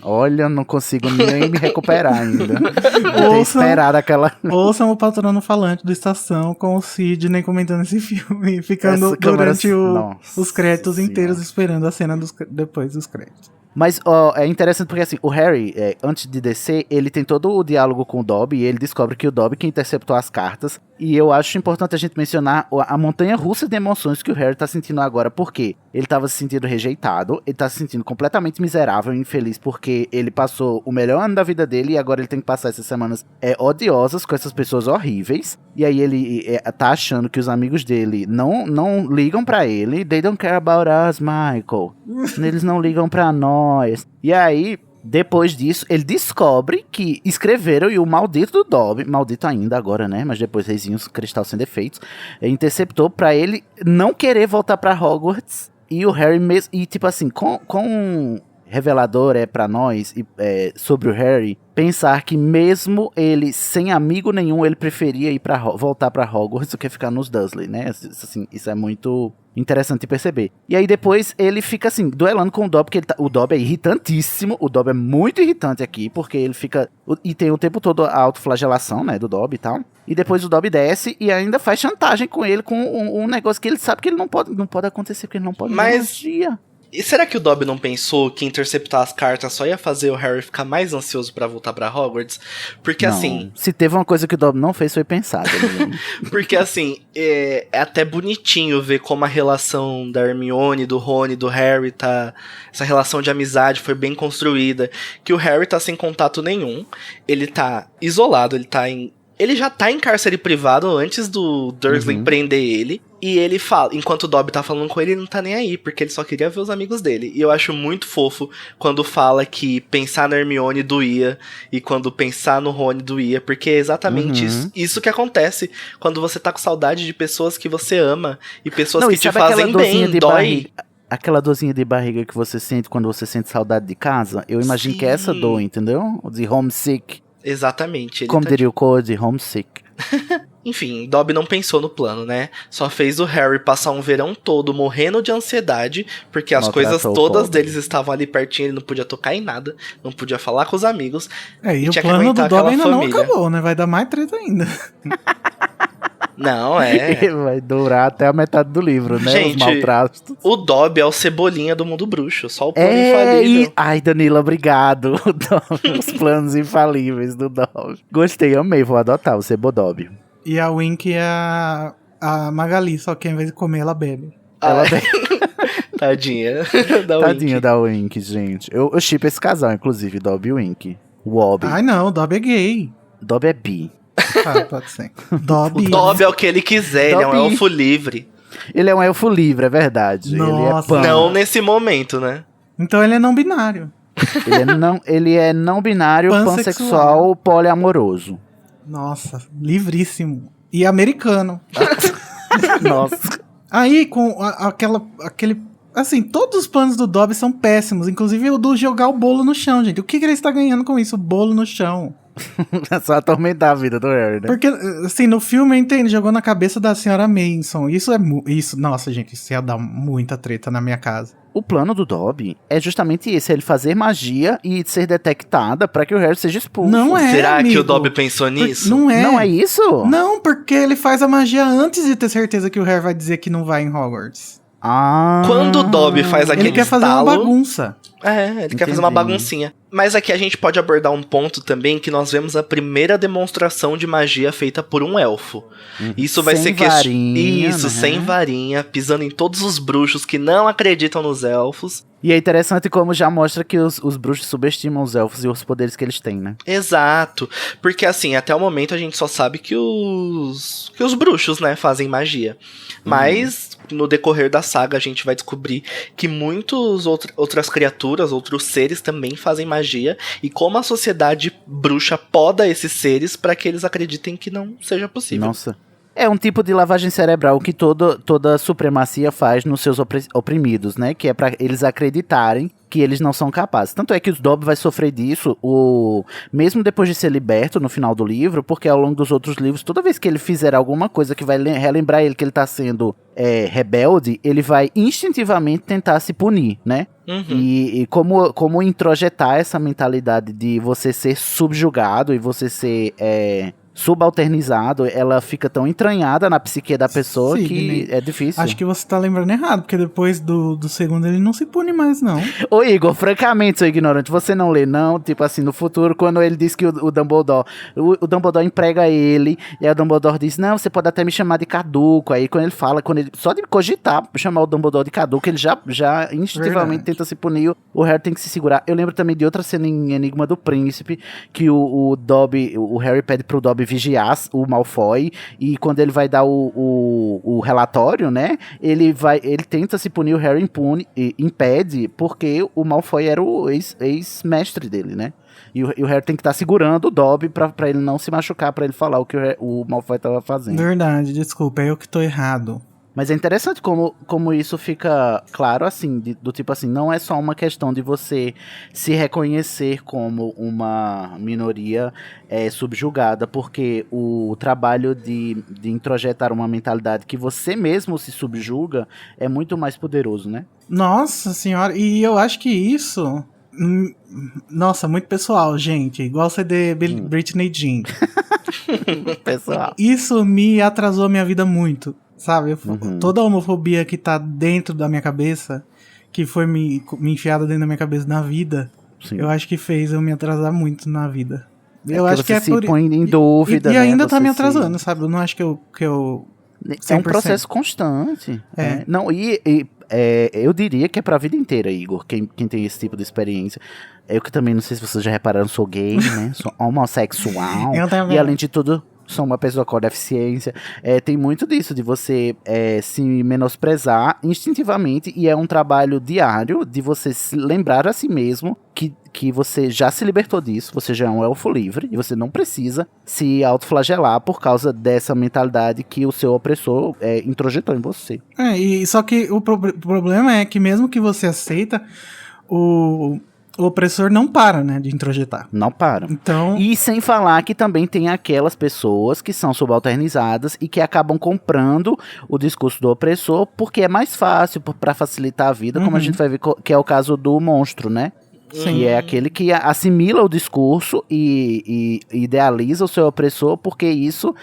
olha, não consigo nem me recuperar ainda. Eu tenho Ouçam- esperado aquela... Ouçam o patrono falante do Estação com o Sidney comentando esse filme, ficando Essa câmera- durante Nossa os créditos Senhora. inteiros esperando a cena depois dos créditos. Mas ó, é interessante porque assim, o Harry, antes de descer, ele tem todo o diálogo com o Dobby e ele descobre que o Dobby que interceptou as cartas. E eu acho importante a gente mencionar a montanha russa de emoções que o Harry tá sentindo agora. Por quê? Ele tava se sentindo rejeitado, ele tá se sentindo completamente miserável e infeliz porque ele passou o melhor ano da vida dele e agora ele tem que passar essas semanas odiosas com essas pessoas horríveis. E aí ele tá achando que os amigos dele não ligam pra ele. They don't care about us, Michael. Eles não ligam pra nós. E aí, depois disso, ele descobre que escreveram e o maldito do Dobby, maldito ainda agora, né? Mas depois Reizinhos Cristal Sem Defeitos, interceptou pra ele não querer voltar pra Hogwarts. E o Harry mesmo. E tipo assim, com revelador pra nós sobre o Harry pensar que mesmo ele sem amigo nenhum ele preferia voltar pra Hogwarts do que ficar nos Dursley, né? Assim, isso é muito interessante de perceber. E aí depois ele fica assim, duelando com o Dobby, porque o Dobby é irritantíssimo, o Dobby é muito irritante aqui, porque ele fica... E tem o tempo todo a autoflagelação, né, do Dobby e tal. E depois o Dobby desce e ainda faz chantagem com ele, com um negócio que ele sabe que ele não pode acontecer, porque ele não pode Mas- magia. E será que o Dobby não pensou que interceptar as cartas só ia fazer o Harry ficar mais ansioso pra voltar pra Hogwarts? Porque Não. assim, Se teve uma coisa que o Dobby não fez, foi pensar. é até bonitinho ver como a relação da Hermione, do Rony, do Harry tá... Essa relação de amizade foi bem construída. Que o Harry tá sem contato nenhum. Ele tá isolado, ele já tá em cárcere privado antes do Dursley prender ele. E ele fala, enquanto o Dobby tá falando com ele, ele não tá nem aí, porque ele só queria ver os amigos dele. E eu acho muito fofo quando fala que pensar na Hermione doía e quando pensar no Rony doía, porque é exatamente isso que acontece quando você tá com saudade de pessoas que você ama e pessoas que te sabe aquela fazem dorzinha bem, de dói. barriga? Aquela dorzinha de barriga que você sente quando você sente saudade de casa? Eu imagino que é essa Sim. dor, entendeu? De homesick. Exatamente. Ele Como tá diria o Code, homesick. Enfim, Dobby não pensou no plano, né? Só fez o Harry passar um verão todo morrendo de ansiedade, porque as Maltratou coisas o todas pobre. deles estavam ali pertinho, ele não podia tocar em nada, não podia falar com os amigos. E o tinha que plano do aguentar Dobby aquela ainda não família. acabou, né? Vai dar mais treta ainda. Não, Vai durar até a metade do livro, né? Gente, Os maltratos. O Dobby é o Cebolinha do mundo bruxo, só o plano É, infalível. Ai, Danila, obrigado. O Dobby, os planos infalíveis do Dobby. Gostei, amei, vou adotar o Cebodobby. E a Wink é a Magali, só que ao invés de comer, ela bebe. Ela Tadinha da Tadinha Wink. da Wink, gente. Eu shippo esse casal, inclusive, Dobby e Wink. Wobby. Ai não, o Dobby é gay. Dobby é bi. Ah, pode ser. Dobby. O Dobby é o que ele quiser, ele é um Dobby. elfo livre. Ele é um elfo livre, é verdade. Nossa. Ele é pan. Não nesse momento, né? Então ele é não binário. Ele é não binário, Pansexual. pansexual, poliamoroso. Nossa, livríssimo. E americano. Nossa. Aí, com aquele... Assim, todos os planos do Dobby são péssimos. Inclusive o do jogar o bolo no chão, gente. O que ele está ganhando com isso? O bolo no chão. É só atormentar a vida do Harry, né? Porque, assim, no filme, eu entendo, jogou na cabeça da senhora Manson. Nossa, gente, isso ia dar muita treta na minha casa. O plano do Dobby é justamente esse, é ele fazer magia e ser detectada pra que o Harry seja expulso. Não é, Será que amigo. o Dobby pensou nisso? Não é. Não é isso? Não, porque ele faz a magia antes de ter certeza que o Harry vai dizer que não vai em Hogwarts. Ah. Quando o Dobby faz aquele Ele quer fazer uma estalo- bagunça. Ele quer fazer uma Entendi. baguncinha. Mas aqui a gente pode abordar um ponto também que nós vemos a primeira demonstração de magia feita por um elfo. Isso vai Sem ser varinha, Isso, né? sem varinha, pisando em todos os bruxos que não acreditam nos elfos. E é interessante como já mostra que os bruxos subestimam os elfos e os poderes que eles têm, né? Exato. Porque assim, até o momento a gente só sabe que os bruxos, né, fazem magia. Mas no decorrer da saga a gente vai descobrir que muitas outras criaturas, outros seres também fazem magia. E como a sociedade bruxa poda esses seres para que eles acreditem que não seja possível. Nossa. É um tipo de lavagem cerebral que toda supremacia faz nos seus oprimidos, né? Que é pra eles acreditarem que eles não são capazes. Tanto é que o Dobby vai sofrer disso, mesmo depois de ser liberto no final do livro, porque ao longo dos outros livros, toda vez que ele fizer alguma coisa que vai relembrar ele que ele tá sendo rebelde, ele vai instintivamente tentar se punir, né? Uhum. E como introjetar essa mentalidade de você ser subjugado e você ser subalternizado, ela fica tão entranhada na psique da pessoa que é difícil. Acho que você tá lembrando errado, porque depois do segundo ele não se pune mais, não. Ô Igor, francamente, sou ignorante, você não lê não? Tipo assim, no futuro, quando ele diz que o Dumbledore, o Dumbledore emprega ele, e aí o Dumbledore diz, não, você pode até me chamar de caduco, aí quando ele fala, só de cogitar, chamar o Dumbledore de caduco, ele já instintivamente tenta se punir, o Harry tem que se segurar. Eu lembro também de outra cena em Enigma do Príncipe, que o Harry pede pro Dobby vigiar o Malfoy, e quando ele vai dar o relatório, né, ele tenta se punir, o Harry impede, porque o Malfoy era o ex-mestre dele, né, e o Harry tem que estar segurando o Dobby pra ele não se machucar, pra ele falar o que o Malfoy tava fazendo. Verdade, desculpa, é eu que tô errado. Mas é interessante como isso fica claro, assim, do tipo assim, não é só uma questão de você se reconhecer como uma minoria subjugada, porque o trabalho de introjetar uma mentalidade que você mesmo se subjuga é muito mais poderoso, né? Nossa senhora, e eu acho que isso... Nossa, muito pessoal, gente. Igual o CD Britney Jean. Pessoal. Isso me atrasou a minha vida muito. Sabe, toda a homofobia que tá dentro da minha cabeça, que foi me enfiada dentro da minha cabeça na vida, sim, eu acho que fez eu me atrasar muito na vida. Eu acho que é por... põe em dúvida, e né? ainda tá me atrasando, sabe? Eu não acho que eu 100%. É um processo constante. É. Não, eu diria que é pra vida inteira, Igor, quem tem esse tipo de experiência. Eu que também, não sei se vocês já repararam, sou gay, né? Sou homossexual. Eu também. E além de tudo... sou uma pessoa com deficiência, tem muito disso, de você se menosprezar instintivamente, e é um trabalho diário de você se lembrar a si mesmo que você já se libertou disso, você já é um elfo livre, e você não precisa se autoflagelar por causa dessa mentalidade que o seu opressor introjetou em você. Só que o problema é que mesmo que você aceita, o opressor não para, né, de introjetar. Não para. Então... E sem falar que também tem aquelas pessoas que são subalternizadas e que acabam comprando o discurso do opressor porque é mais fácil, para facilitar a vida, como a gente vai ver que é o caso do monstro, né? Sim. Que é aquele que assimila o discurso e idealiza o seu opressor, porque isso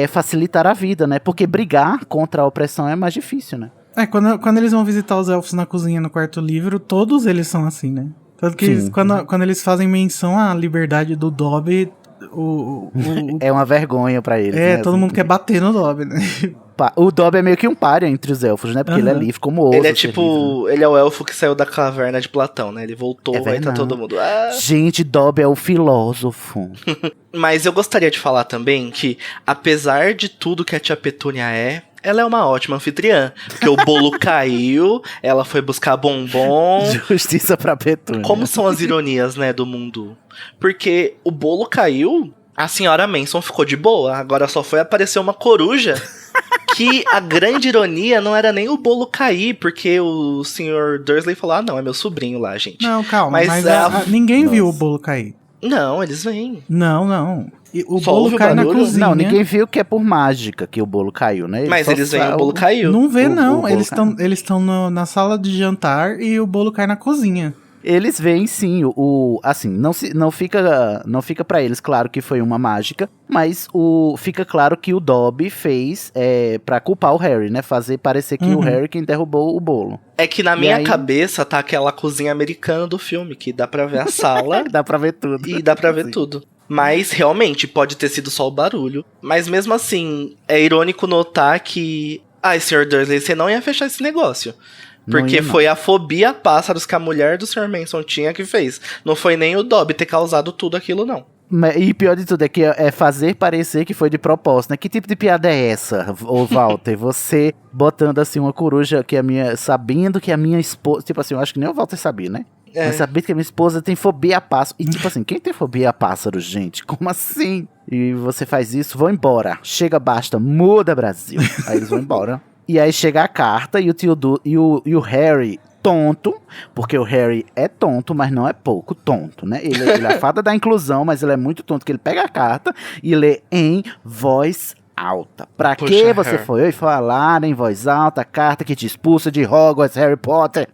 facilitar a vida, né? Porque brigar contra a opressão é mais difícil, né? Quando eles vão visitar os elfos na cozinha no quarto livro, todos eles são assim, né? Tanto que quando eles fazem menção à liberdade do Dobby, é uma vergonha pra eles, né? Todo mundo quer bater no Dobby, né? O Dobby é meio que um páreo entre os elfos, né? Porque ele é livre como outro. Ele é tipo... Ele é o elfo que saiu da caverna de Platão, né? Ele voltou, aí tá todo mundo... Gente, Dobby é o filósofo. Mas eu gostaria de falar também que, apesar de tudo que a tia Petúnia ela é uma ótima anfitriã. Porque o bolo caiu, ela foi buscar bombom. Justiça pra Petúnia. Como são as ironias, né, do mundo? Porque o bolo caiu, a senhora Manson ficou de boa. Agora só foi aparecer uma coruja. Que a grande ironia não era nem o bolo cair, porque o Sr. Dursley falou, não, é meu sobrinho lá, gente. Não, calma, mas ninguém viu o bolo cair. Não, eles vêm. Não. E o só bolo cai na cozinha. Não, ninguém viu que é por mágica que o bolo caiu, né? Mas eles veem, o bolo caiu. Não vê, não. Eles estão na sala de jantar e o bolo cai na cozinha. Eles veem sim, assim, não fica pra eles claro que foi uma mágica, mas fica claro que o Dobby fez pra culpar o Harry, né? Fazer parecer que o Harry quem derrubou o bolo. É que na minha cabeça tá aquela cozinha americana do filme, que dá pra ver a sala. Dá pra ver tudo. E dá pra ver tudo. Mas, realmente, pode ter sido só o barulho. Mas, mesmo assim, é irônico notar que... Sr. Dursley, você não ia fechar esse negócio. Porque foi a fobia a pássaros que a mulher do Sr. Manson tinha que fez. Não foi nem o Dobby ter causado tudo aquilo, não. E pior de tudo é que é fazer parecer que foi de propósito, né? Que tipo de piada é essa, ô Walter? Você botando assim uma coruja que sabendo que a minha esposa... Tipo assim, eu acho que nem o Walter sabia, né? Mas sabia que a minha esposa tem fobia a pássaro. E tipo assim, quem tem fobia a pássaro, gente? Como assim? E você faz isso, vão embora. Chega, basta, muda, Brasil. Aí eles vão embora. E aí chega a carta e o tio e o Harry, tonto, porque o Harry é tonto, mas não é pouco tonto, né? Ele é a fada da inclusão, mas ele é muito tonto, que ele pega a carta e lê em voz alta. Pra que você Harry. foi falar em voz alta a carta que te expulsa de Hogwarts, Harry Potter?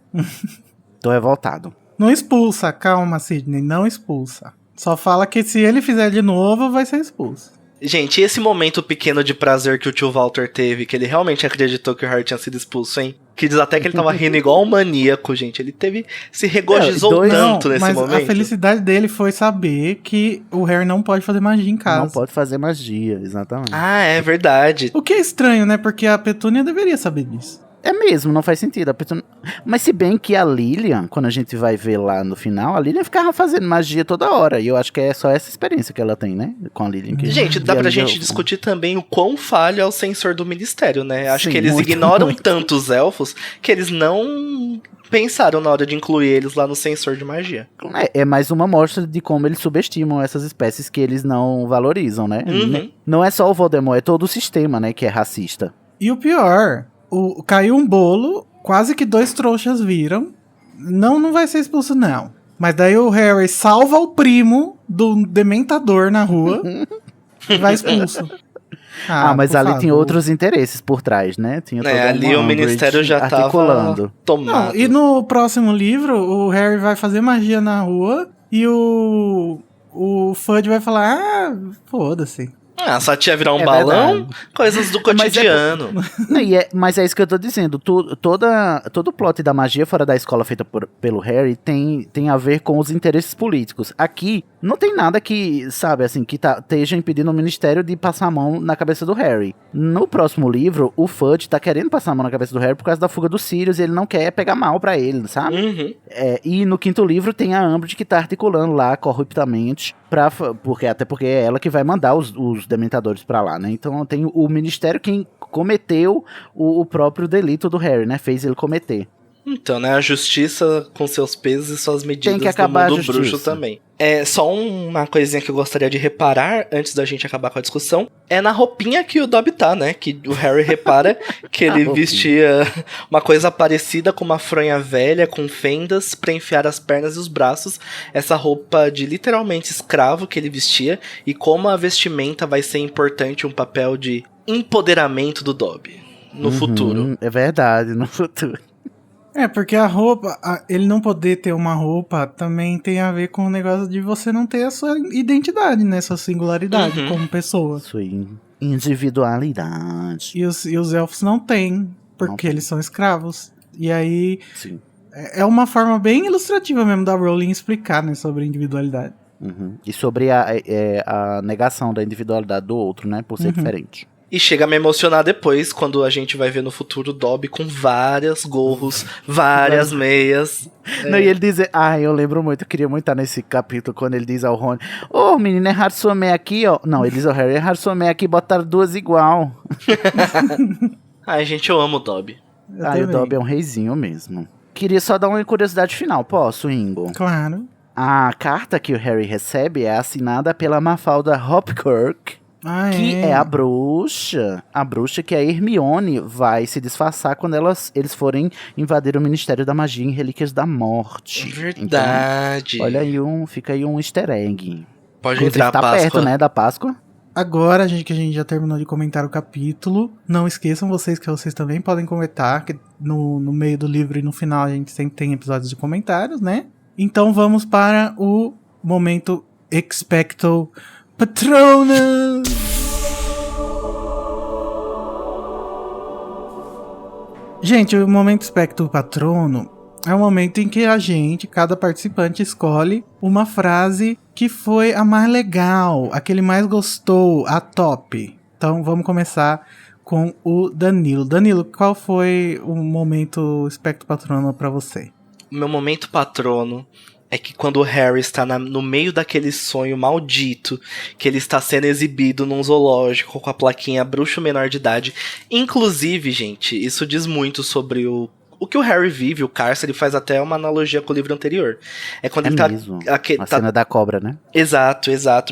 Tô revoltado. Não expulsa, calma, Sidney, não expulsa. Só fala que se ele fizer de novo, vai ser expulso. Gente, e esse momento pequeno de prazer que o tio Walter teve, que ele realmente acreditou que o Harry tinha sido expulso, hein? Que diz até que ele tava rindo igual um maníaco, gente. Ele se regozijou tanto nesse mas momento. A felicidade dele foi saber que o Harry não pode fazer magia em casa. Não pode fazer magia, exatamente. Ah, é verdade. O que é estranho, né? Porque a Petúnia deveria saber disso. É mesmo, não faz sentido. Mas se bem que a Lilian, quando a gente vai ver lá no final, a Lilian ficava fazendo magia toda hora. E eu acho que é só essa experiência que ela tem, né? Com a Lilian. Gente, dá pra gente discutir também o quão falho é o censor do ministério, né? Acho que eles ignoram tanto os elfos que eles não pensaram na hora de incluir eles lá no censor de magia. É mais uma mostra de como eles subestimam essas espécies que eles não valorizam, né? Uhum. Não é só o Voldemort, é todo o sistema, né? Que é racista. E o pior, caiu um bolo, quase que 2 trouxas viram. Não vai ser expulso, não. Mas daí o Harry salva o primo do dementador na rua e vai expulso. Mas ali favor. tem outros interesses por trás, né? Tinha Ali o ministério já articulando. tava tomado. Não, e no próximo livro, o Harry vai fazer magia na rua e o Fudge vai falar, foda-se. Se a tia virar um É balão, verdade. coisas do cotidiano. Mas é isso que eu tô dizendo. Todo o plot da magia fora da escola feita pelo Harry tem a ver com os interesses políticos. Aqui, não tem nada que, sabe, assim, que esteja impedindo o ministério de passar a mão na cabeça do Harry. No próximo livro, o Fudge tá querendo passar a mão na cabeça do Harry por causa da fuga dos Sirius e ele não quer pegar mal pra ele, sabe? Uhum. E no 5º livro tem a Umbridge que tá articulando lá corruptamente porque é ela que vai mandar os dementadores pra lá, né? Então tem o ministério quem cometeu o próprio delito do Harry, né? Fez ele cometer. Então, né, a justiça com seus pesos e suas medidas Tem que acabar do a mundo bruxo justiça. também. Só uma coisinha que eu gostaria de reparar, antes da gente acabar com a discussão, é na roupinha que o Dobby tá, né? Que o Harry repara que ele vestia uma coisa parecida com uma fronha velha, com fendas pra enfiar as pernas e os braços. Essa roupa de literalmente escravo que ele vestia, e como a vestimenta vai ser importante, um papel de empoderamento do Dobby no futuro. É verdade, no futuro. Porque a roupa, ele não poder ter uma roupa também tem a ver com o negócio de você não ter a sua identidade, né? Sua singularidade como pessoa. Sua individualidade. E os elfos não têm, porque eles são escravos. E aí, Sim. é uma forma bem ilustrativa mesmo da Rowling explicar, né, sobre individualidade. Uhum. E sobre a negação da individualidade do outro, né? Por ser diferente. E chega a me emocionar depois, quando a gente vai ver no futuro o Dobby com vários gorros, várias meias. Não, e ele diz, eu lembro muito, eu queria muito estar nesse capítulo, quando ele diz ao Rony, menino, é raro sua meia aqui, ó. Não, ele diz ao Harry, é raro sua meia aqui, botaram 2 igual. Ai, gente, eu amo o Dobby. O Dobby é um reizinho mesmo. Queria só dar uma curiosidade final, posso, Ingo? Claro. A carta que o Harry recebe é assinada pela Mafalda Hopkirk, que é a bruxa que a Hermione vai se disfarçar quando eles forem invadir o Ministério da Magia em Relíquias da Morte. Verdade. Então, olha aí fica aí um easter egg. Pode Inclusive, entrar a tá Páscoa. perto, né, da Páscoa. Agora, que a gente já terminou de comentar o capítulo, não esqueçam que vocês também podem comentar, que no meio do livro e no final a gente sempre tem episódios de comentários, né? Então vamos para o momento Expecto Patronus! Gente, o momento Expecto Patrono é o momento em que cada participante escolhe uma frase que foi a mais legal, a que ele mais gostou, a top. Então vamos começar com o Danilo. Danilo, qual foi o momento Expecto Patrono pra você? O meu momento patrono é que quando o Harry está no meio daquele sonho maldito, que ele está sendo exibido num zoológico com a plaquinha bruxo menor de idade. Inclusive, gente, isso diz muito sobre O que o Harry vive, o cárcere, faz até uma analogia com o livro anterior. É quando ele tá... mesmo. A tá... cena da cobra, né? Exato.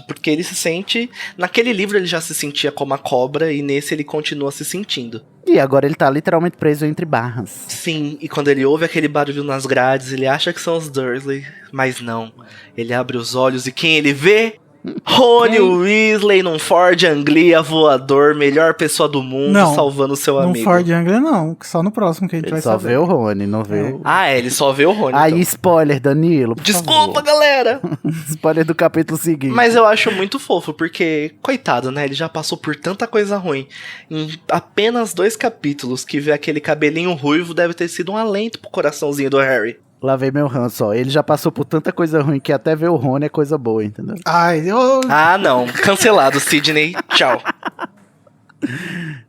Porque ele se sente... Naquele livro ele já se sentia como a cobra, e nesse ele continua se sentindo. E agora ele tá literalmente preso entre barras. Sim, e quando ele ouve aquele barulho nas grades, ele acha que são os Dursley, mas não. Ele abre os olhos e quem ele vê? Rony Weasley num Ford Anglia voador, melhor pessoa do mundo, salvando seu amigo. No Ford Anglia não, só no próximo que a gente vai saber. Só vê o Rony, não vê o... Ele só vê o Rony. Aí, então. spoiler, Danilo, por Desculpa, favor. galera! Spoiler do capítulo seguinte. Mas eu acho muito fofo, porque, coitado, né? Ele já passou por tanta coisa ruim. Em apenas 2 capítulos, que ver aquele cabelinho ruivo deve ter sido um alento pro coraçãozinho do Harry. Lá vem meu ranço, ó. Ele já passou por tanta coisa ruim que até ver o Rony é coisa boa, entendeu? Não. Cancelado, Sidney. Tchau.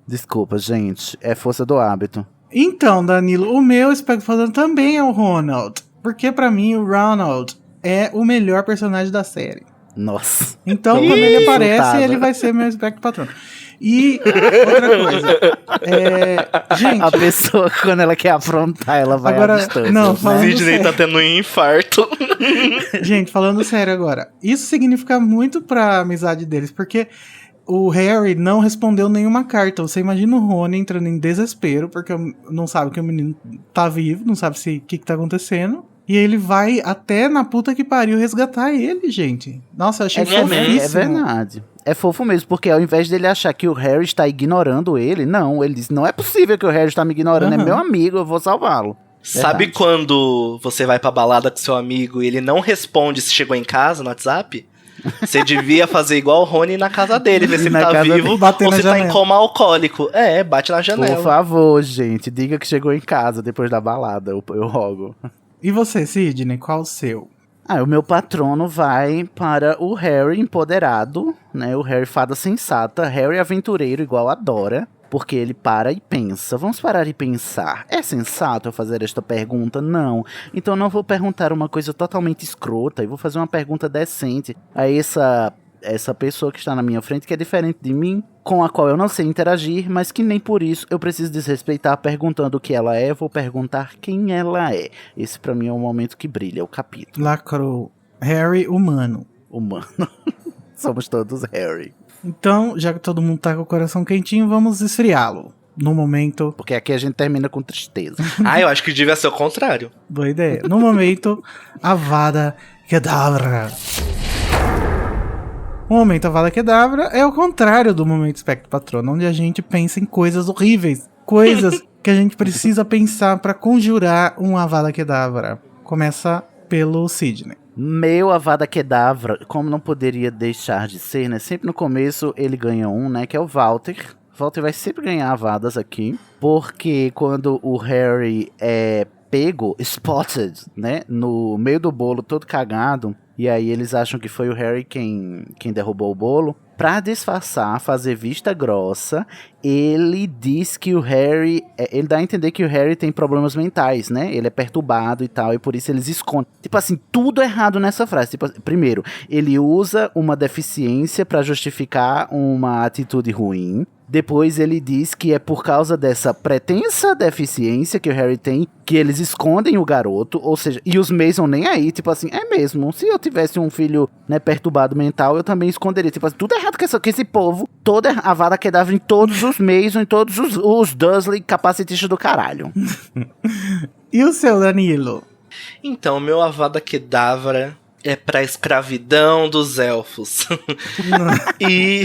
Desculpa, gente. É força do hábito. Então, Danilo, o meu espectro padrão também é o Ronald. Porque pra mim o Ronald é o melhor personagem da série. Nossa. Então, quando ele aparece, ele vai ser meu espectro patrão. E outra coisa. Gente, a pessoa, quando ela quer afrontar, ela vai à distância. Não, Sidney sério. Tá tendo um infarto. Gente, falando sério agora. Isso significa muito pra amizade deles, porque o Harry não respondeu nenhuma carta. Você imagina o Rony entrando em desespero, porque não sabe que o menino tá vivo, não sabe o que tá acontecendo. E ele vai até na puta que pariu resgatar ele, gente. Nossa, eu achei fofíssimo. É verdade. É fofo mesmo, porque ao invés dele achar que o Harry está ignorando ele, não, ele diz, não é possível que o Harry está me ignorando, é meu amigo, eu vou salvá-lo. Sabe quando você vai pra balada com seu amigo e ele não responde se chegou em casa no WhatsApp? Você devia fazer igual o Rony na casa dele, ver se ele tá vivo ou se tá em coma alcoólico. Bate na janela. Por favor, gente, diga que chegou em casa depois da balada, eu rogo. E você, Sidney, qual o seu? O meu patrono vai para o Harry empoderado, né? O Harry fada sensata, Harry aventureiro igual a Dora, porque ele para e pensa. Vamos parar e pensar. É sensato eu fazer esta pergunta? Não. Então não vou perguntar uma coisa totalmente escrota, eu vou fazer uma pergunta decente a essa pessoa que está na minha frente, que é diferente de mim, com a qual eu não sei interagir, mas que nem por isso eu preciso desrespeitar perguntando o que ela é, vou perguntar quem ela é. Esse pra mim é o momento que brilha, o capítulo. Lacrou. Harry humano. Humano. Somos todos Harry. Então, já que todo mundo tá com o coração quentinho, vamos esfriá-lo. No momento... Porque aqui a gente termina com tristeza. Eu acho que devia ser o contrário. Boa ideia. No momento, Avada Kedavra. O momento Avada Kedavra é o contrário do momento Espectro Patrono, onde a gente pensa em coisas horríveis. Coisas que a gente precisa pensar pra conjurar um Avada Kedavra. Começa pelo Sidney. Meu Avada Kedavra, como não poderia deixar de ser, né? Sempre no começo ele ganha um, né? Que é o Walter. Walter vai sempre ganhar avadas aqui. Porque quando o Harry é pego, spotted, né? No meio do bolo, todo cagado. E aí eles acham que foi o Harry quem derrubou o bolo. Pra disfarçar, fazer vista grossa, ele diz que o Harry... Ele dá a entender que o Harry tem problemas mentais, né? Ele é perturbado e tal, e por isso eles escondem. Tipo assim, tudo errado nessa frase. Tipo, primeiro, ele usa uma deficiência pra justificar uma atitude ruim. Depois ele diz que é por causa dessa pretensa deficiência que o Harry tem, que eles escondem o garoto, ou seja, e os Mason nem aí, tipo assim, é mesmo, se eu tivesse um filho, né, perturbado mental, eu também esconderia, tipo assim, tudo errado com esse povo, toda a Avada Kedavra em todos os Mason, em todos os Dursley capacitistas do caralho. E o seu, Danilo? Então, meu Avada Kedavra é pra escravidão dos elfos. E...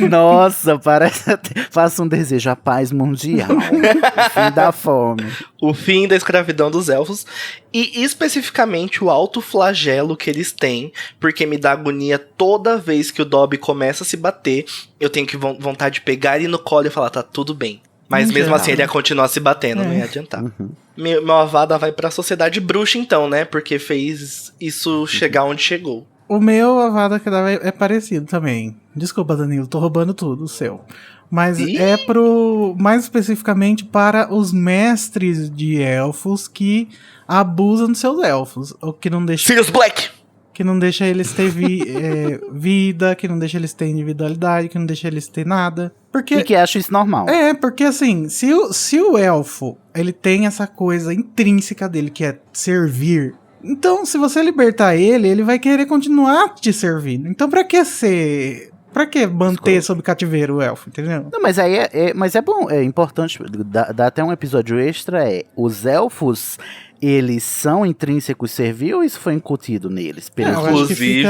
Nossa, parece... Faça um desejo, a paz mundial. O fim da fome. O fim da escravidão dos elfos. E especificamente o alto flagelo que eles têm. Porque me dá agonia toda vez que o Dobby começa a se bater. Eu tenho que vontade de pegar ele no colo e falar, tá tudo bem. Mas mesmo assim ele ia continuar se batendo, não ia adiantar. Uhum. Meu Avada vai pra sociedade bruxa então, né? Porque fez isso chegar onde chegou. O meu Avada Kedavra é parecido também. Desculpa, Danilo, tô roubando tudo, o seu. Mas é mais especificamente para os mestres de elfos que abusam dos seus elfos. O que não deixa... Sirius Black! que não deixa eles ter vida, que não deixa eles ter individualidade, que não deixa eles ter nada. Porque... E que acha isso normal. Porque assim, se o elfo, ele tem essa coisa intrínseca dele, que é servir, então se você libertar ele vai querer continuar te servindo. Então pra que manter sob cativeiro o elfo, entendeu? Não, mas aí mas é bom, é importante, dá até um episódio extra, os elfos, eles são intrínsecos servir ou isso foi incutido neles? Inclusive...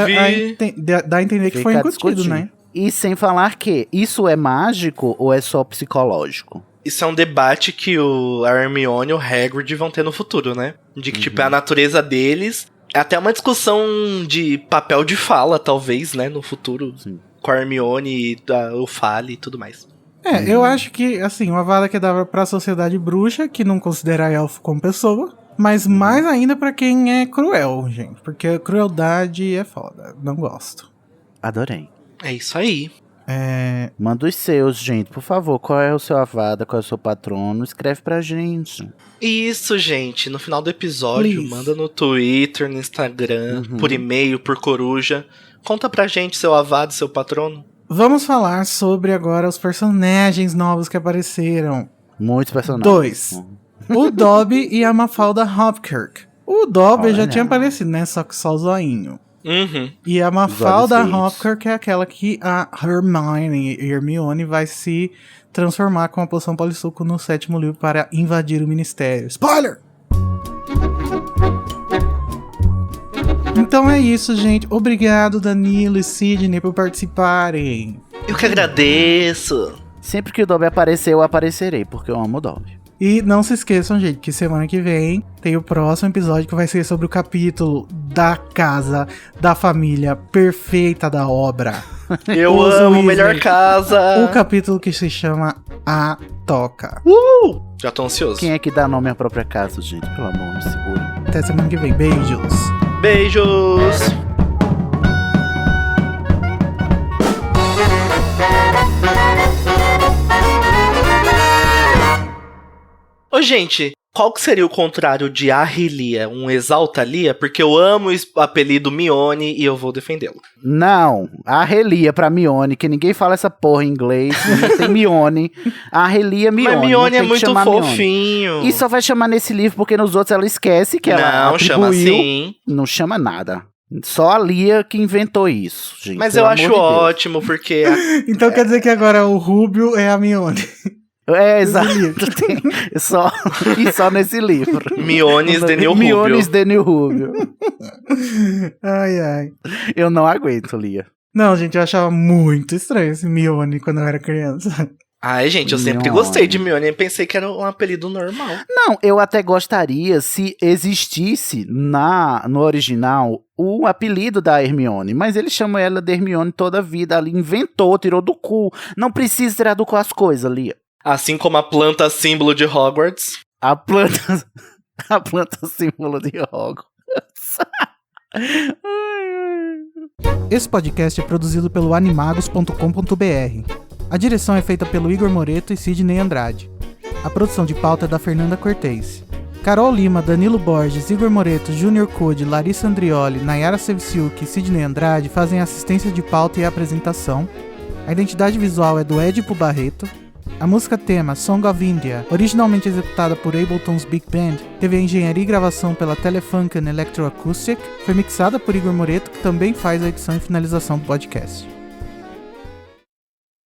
Dá a entender que foi incutido, né? E sem falar que isso é mágico ou é só psicológico? Isso é um debate que a Hermione e o Hagrid vão ter no futuro, né? De que, tipo, é a natureza deles. É até uma discussão de papel de fala, talvez, né? No futuro. Sim. Com a Hermione, o Fale e tudo mais. Eu acho que, assim, uma vara que dava pra sociedade bruxa, que não considera elfo como pessoa, mas mais ainda pra quem é cruel, gente. Porque a crueldade é foda. Não gosto. Adorei. É isso aí. Manda os seus, gente, por favor. Qual é o seu avada, qual é o seu patrono? Escreve pra gente. Isso, gente. No final do episódio, manda no Twitter, no Instagram, por e-mail, por coruja. Conta pra gente seu avada, seu patrono. Vamos falar sobre agora os personagens novos que apareceram. Muitos personagens. 2. O Dobby e a Mafalda Hopkirk. O Dobby já tinha aparecido, né? Só que só o zoinho. E a Mafalda Hopkirk é aquela que a Hermione vai se transformar com a poção polissuco no 7º livro para invadir o ministério. Spoiler! Então é isso, gente. Obrigado, Danilo e Sidney, por participarem. Eu que agradeço. Sempre que o Dobby aparecer, eu aparecerei, porque eu amo o Dobby. E não se esqueçam, gente, que semana que vem tem o próximo episódio que vai ser sobre o capítulo da casa, da família perfeita da obra. Eu amo Melhor Casa. O capítulo que se chama A Toca. Já tô ansioso. Quem é que dá nome à própria casa, gente? Pelo amor, me segura. Até semana que vem. Beijos. Beijos. Ô, gente, qual que seria o contrário de Arrelia? Um Exaltalia? Porque eu amo o apelido Mione e eu vou defendê-lo. Não, Arrelia pra Mione, que ninguém fala essa porra em inglês. Tem Mione. Arrelia, Mione. Mas Mione é muito fofinho. Mione. E só vai chamar nesse livro porque nos outros ela esquece que ela atribuiu. Chama assim. Não chama nada. Só a Lia que inventou isso, gente. Mas eu acho ótimo, porque... Então quer dizer que agora o Rubio é a Mione. Exato. Só nesse livro. Miones de New Rubio. Miones de New Rubio. Ai. Eu não aguento, Lia. Não, gente, eu achava muito estranho esse Mione quando eu era criança. Ai, gente, eu sempre gostei de Mione e pensei que era um apelido normal. Não, eu até gostaria se existisse no original o apelido da Hermione, mas ele chama ela de Hermione toda a vida ali, inventou, tirou do cu. Não precisa tirar do cu as coisas, Lia. Assim como a planta símbolo de Hogwarts. A planta símbolo de Hogwarts. Esse podcast é produzido pelo animagos.com.br. A direção é feita pelo Igor Moreto e Sidney Andrade. A produção de pauta é da Fernanda Cortez. Carol Lima, Danilo Borges, Igor Moreto, Júnior Code, Larissa Andrioli, Nayara Sevciuk e Sidney Andrade fazem assistência de pauta e apresentação. A identidade visual é do Edipo Barreto. A música tema Song of India, originalmente executada por Ableton's Big Band, teve a engenharia e gravação pela Telefunken Electroacoustic, foi mixada por Igor Moreto, que também faz a edição e finalização do podcast.